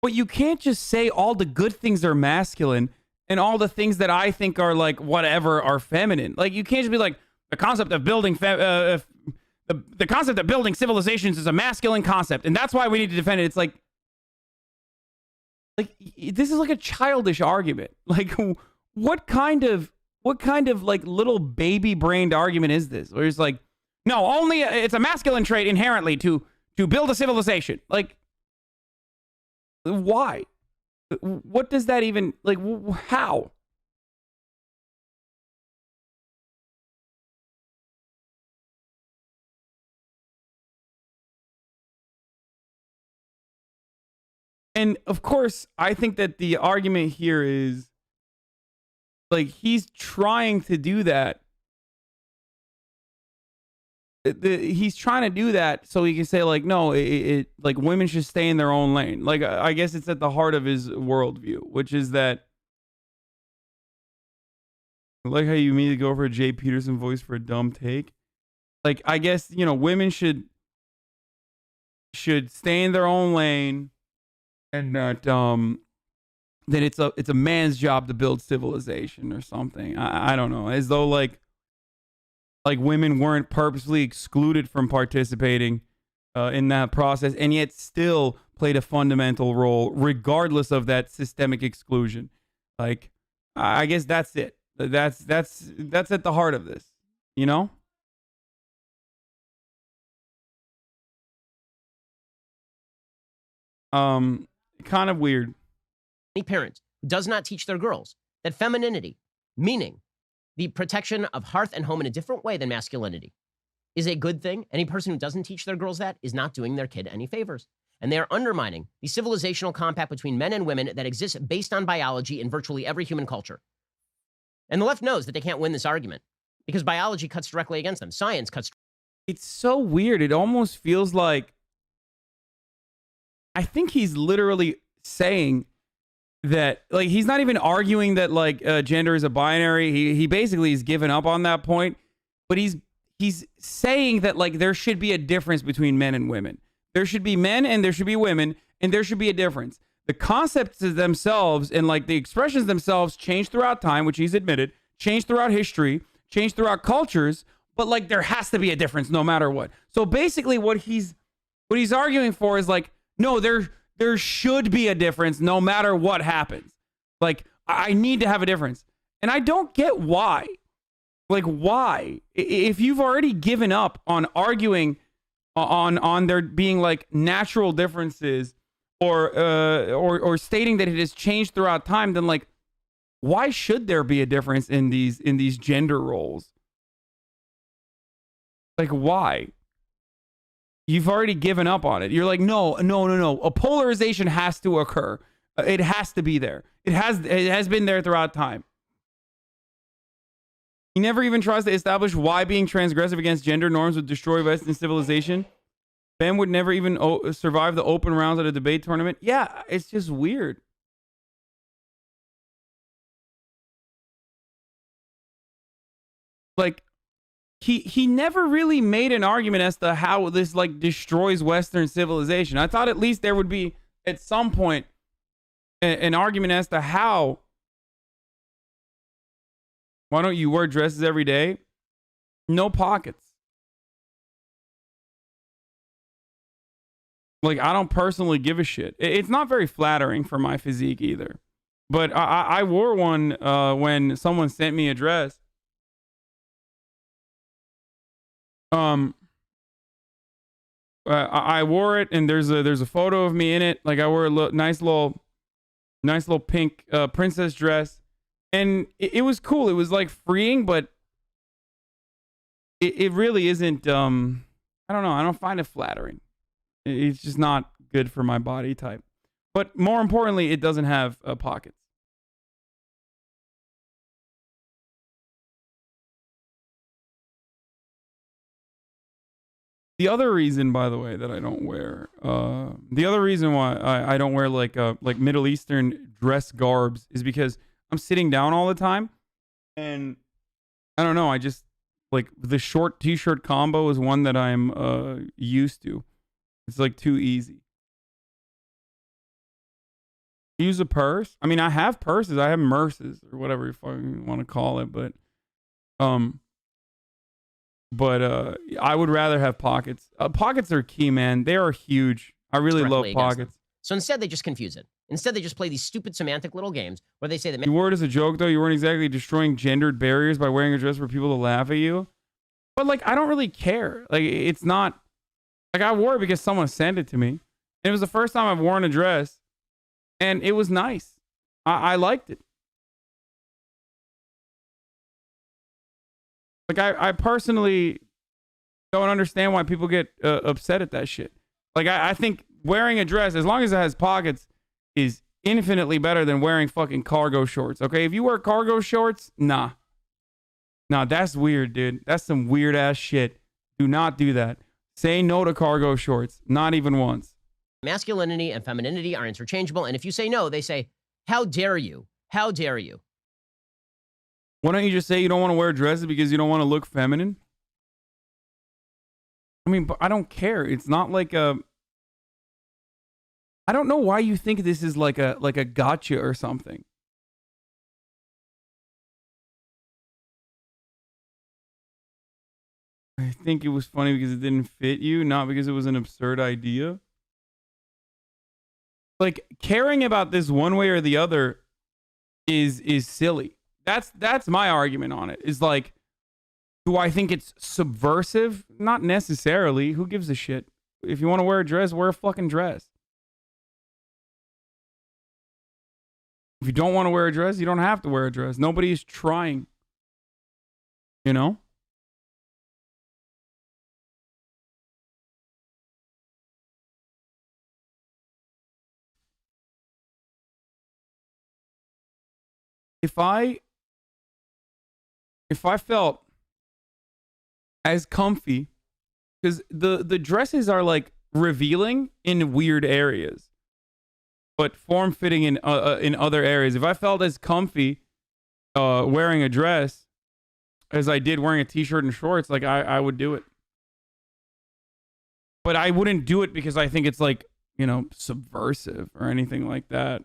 but you can't just say all the good things are masculine and all the things that I think are like whatever are feminine. Like, you can't just be like, the concept of building the concept of building civilizations is a masculine concept, and that's why we need to defend it. It's like this is like a childish argument. Like, what kind of like little baby brained argument is this? Where it's like, no, only it's a masculine trait inherently to build a civilization. Like, why? What does that even, like, how? And of course, I think that the argument here is, like, he's trying to do that. He's trying to do that so he can say, like, no, like, women should stay in their own lane. Like, I guess it's at the heart of his worldview, which is that, I like how you immediately go for a Jay Peterson voice for a dumb take. Like, I guess, you know, women should stay in their own lane and that then it's a man's job to build civilization or something. I don't know, as though like women weren't purposely excluded from participating in that process, and yet still played a fundamental role regardless of that systemic exclusion. Like, I guess that's it. That's at the heart of this, you know? Kind of weird. Any parent who does not teach their girls that femininity, meaning the protection of hearth and home in a different way than masculinity, is a good thing. Any person who doesn't teach their girls that is not doing their kid any favors. And they are undermining the civilizational compact between men and women that exists based on biology in virtually every human culture. And the left knows that they can't win this argument because biology cuts directly against them. Science cuts. It's so weird. It almost feels like, I think he's literally saying that, like, he's not even arguing that like gender is a binary. He basically has given up on that point, but he's saying that like there should be a difference between men and women. There should be men and there should be women, and there should be a difference. The concepts themselves and like the expressions themselves change throughout time, which he's admitted, change throughout history, change throughout cultures, but like there has to be a difference no matter what. So basically what he's arguing for is like, no, there should be a difference no matter what happens. Like, I need to have a difference. And I don't get why. Like, why? If you've already given up on arguing on there being like natural differences or stating that it has changed throughout time, then like, why should there be a difference in these gender roles? Like, why? You've already given up on it. You're like, no. A polarization has to occur. It has to be there. It has been there throughout time. He never even tries to establish why being transgressive against gender norms would destroy Western civilization. Ben would never even survive the open rounds at a debate tournament. Yeah, it's just weird. Like, he never really made an argument as to how this like destroys Western civilization. I thought at least there would be at some point an argument as to how. Why don't you wear dresses every day? No pockets. Like, I don't personally give a shit. It's not very flattering for my physique either. But I wore one when someone sent me a dress. I wore it, and there's a photo of me in it. Like, I wore a nice little pink princess dress, and it was cool. It was like freeing, but it really isn't. I don't know. I don't find it flattering. It's just not good for my body type. But more importantly, it doesn't have pockets. The other reason, by the way, that I don't wear, the other reason why I don't wear like Middle Eastern dress garbs is because I'm sitting down all the time, and I don't know. I just like the short t-shirt combo is one that I'm used to. It's like too easy. Use a purse. I mean, I have purses. I have merces or whatever you fucking want to call it, but I would rather have pockets. Pockets are key, man. They are huge. I really love pockets. So instead, they just confuse it. Instead, they just play these stupid semantic little games where they say that. You wore it as a joke, though. You weren't exactly destroying gendered barriers by wearing a dress for people to laugh at you. But like, I don't really care. Like, it's not like I wore it because someone sent it to me. And it was the first time I've worn a dress, and it was nice. I liked it. Like, I personally don't understand why people get upset at that shit. Like, I think wearing a dress, as long as it has pockets, is infinitely better than wearing fucking cargo shorts. Okay, if you wear cargo shorts, nah, that's weird, dude. That's some weird ass shit. Do not do that. Say no to cargo shorts. Not even once. Masculinity and femininity are interchangeable, and if you say no, they say, "How dare you? How dare you?" Why don't you just say you don't want to wear dresses because you don't want to look feminine? I mean, but I don't care. It's not like a... I don't know why you think this is like a gotcha or something. I think it was funny because it didn't fit you, not because it was an absurd idea. Like, caring about this one way or the other is silly. That's my argument on it. Is like, do I think it's subversive? Not necessarily. Who gives a shit? If you want to wear a dress, wear a fucking dress. If you don't want to wear a dress, you don't have to wear a dress. Nobody is trying. You know? If I felt as comfy, because the dresses are like revealing in weird areas, but form fitting in other areas. If I felt as comfy wearing a dress as I did wearing a t-shirt and shorts, like I would do it. But I wouldn't do it because I think it's like, you know, subversive or anything like that.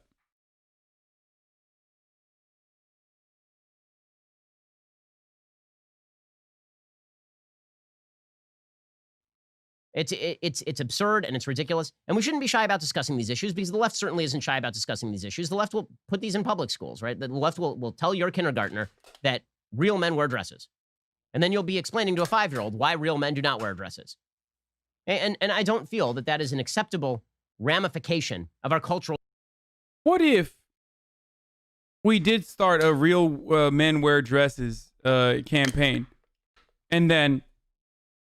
It's absurd and it's ridiculous, and we shouldn't be shy about discussing these issues because the left certainly isn't shy about discussing these issues. The left will put these in public schools, right? The left will tell your kindergartner that real men wear dresses, and then you'll be explaining to a 5-year-old why real men do not wear dresses. And I don't feel that that is an acceptable ramification of our cultural. What if we did start a real men wear dresses campaign, and then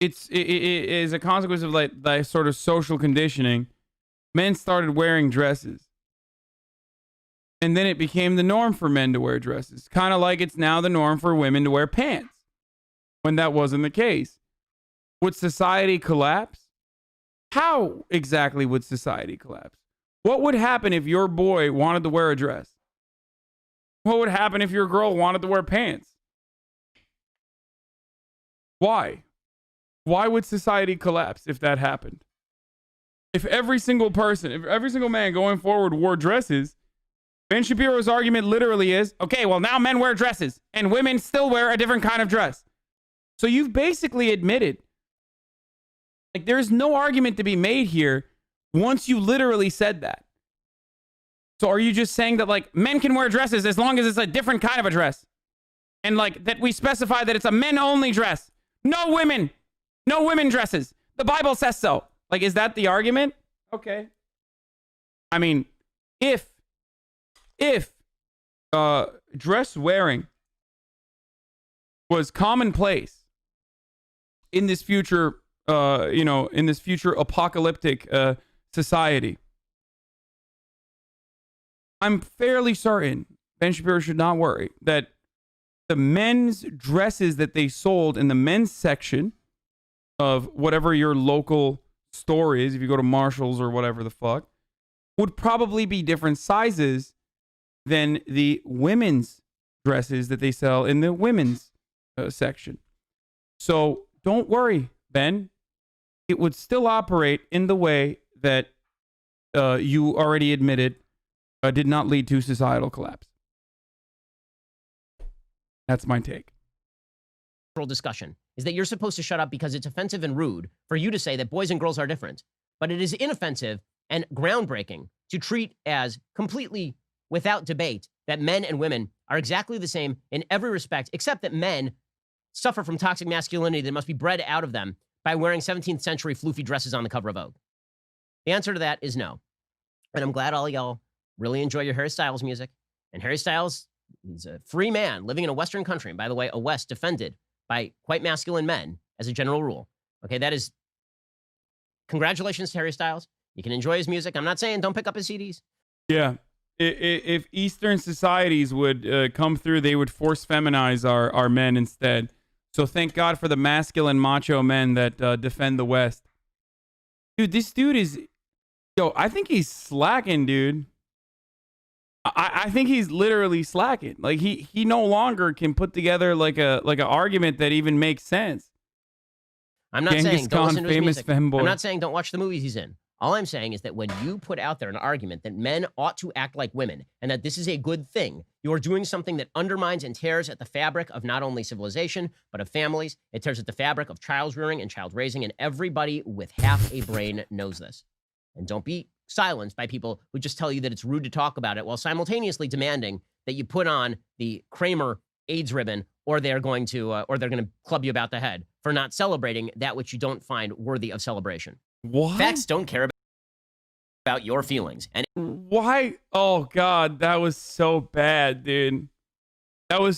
it is a consequence of like that sort of social conditioning, men started wearing dresses, and then it became the norm for men to wear dresses, kind of like it's now the norm for women to wear pants when that wasn't the case. Would society collapse? How exactly would society collapse? What would happen if your boy wanted to wear a dress? What would happen if your girl wanted to wear pants? Why? Why would society collapse if that happened? If every single person, if every single man going forward wore dresses, Ben Shapiro's argument literally is, okay, well, now men wear dresses and women still wear a different kind of dress. So you've basically admitted, like, there's no argument to be made here once you literally said that. So are you just saying that, like, men can wear dresses as long as it's a different kind of a dress? And, like, that we specify that it's a men-only dress? No women! No women dresses. The Bible says so. Like, is that the argument? Okay. I mean, if dress wearing was commonplace in this future, in this future apocalyptic society, I'm fairly certain Ben Shapiro should not worry that the men's dresses that they sold in the men's section of whatever your local store is, if you go to Marshall's or whatever the fuck, would probably be different sizes than the women's dresses that they sell in the women's section. So don't worry, Ben. It would still operate in the way that you already admitted did not lead to societal collapse. That's my take. Discussion is that you're supposed to shut up because it's offensive and rude for you to say that boys and girls are different. But it is inoffensive and groundbreaking to treat as completely without debate that men and women are exactly the same in every respect, except that men suffer from toxic masculinity that must be bred out of them by wearing 17th century floofy dresses on the cover of Vogue. The answer to that is no. And I'm glad all y'all really enjoy your Harry Styles music. And Harry Styles, he's a free man living in a Western country. And by the way, a West defended by quite masculine men as a general rule. Okay, that is, congratulations to Harry Styles. You can enjoy his music. I'm not saying don't pick up his CDs. Yeah. If Eastern societies would come through, they would force feminize our men instead. So thank God for the masculine macho men that defend the West. Dude, this dude is... Yo, I think he's slacking, dude. I think he's literally slacking. Like, he no longer can put together like an argument that even makes sense. I'm not Genghis saying don't Khan, listen to his famous music. femboy. I'm not saying don't watch the movies he's in. All I'm saying is that when you put out there an argument that men ought to act like women and that this is a good thing, you're doing something that undermines and tears at the fabric of not only civilization, but of families. It tears at the fabric of child rearing and child raising, and everybody with half a brain knows this. And don't be silenced by people who just tell you that it's rude to talk about it while simultaneously demanding that you put on the Kramer AIDS ribbon, or they're going to club you about the head for not celebrating that which you don't find worthy of celebration. What? Facts don't care about your feelings. And why? Oh God, that was so bad, dude. That was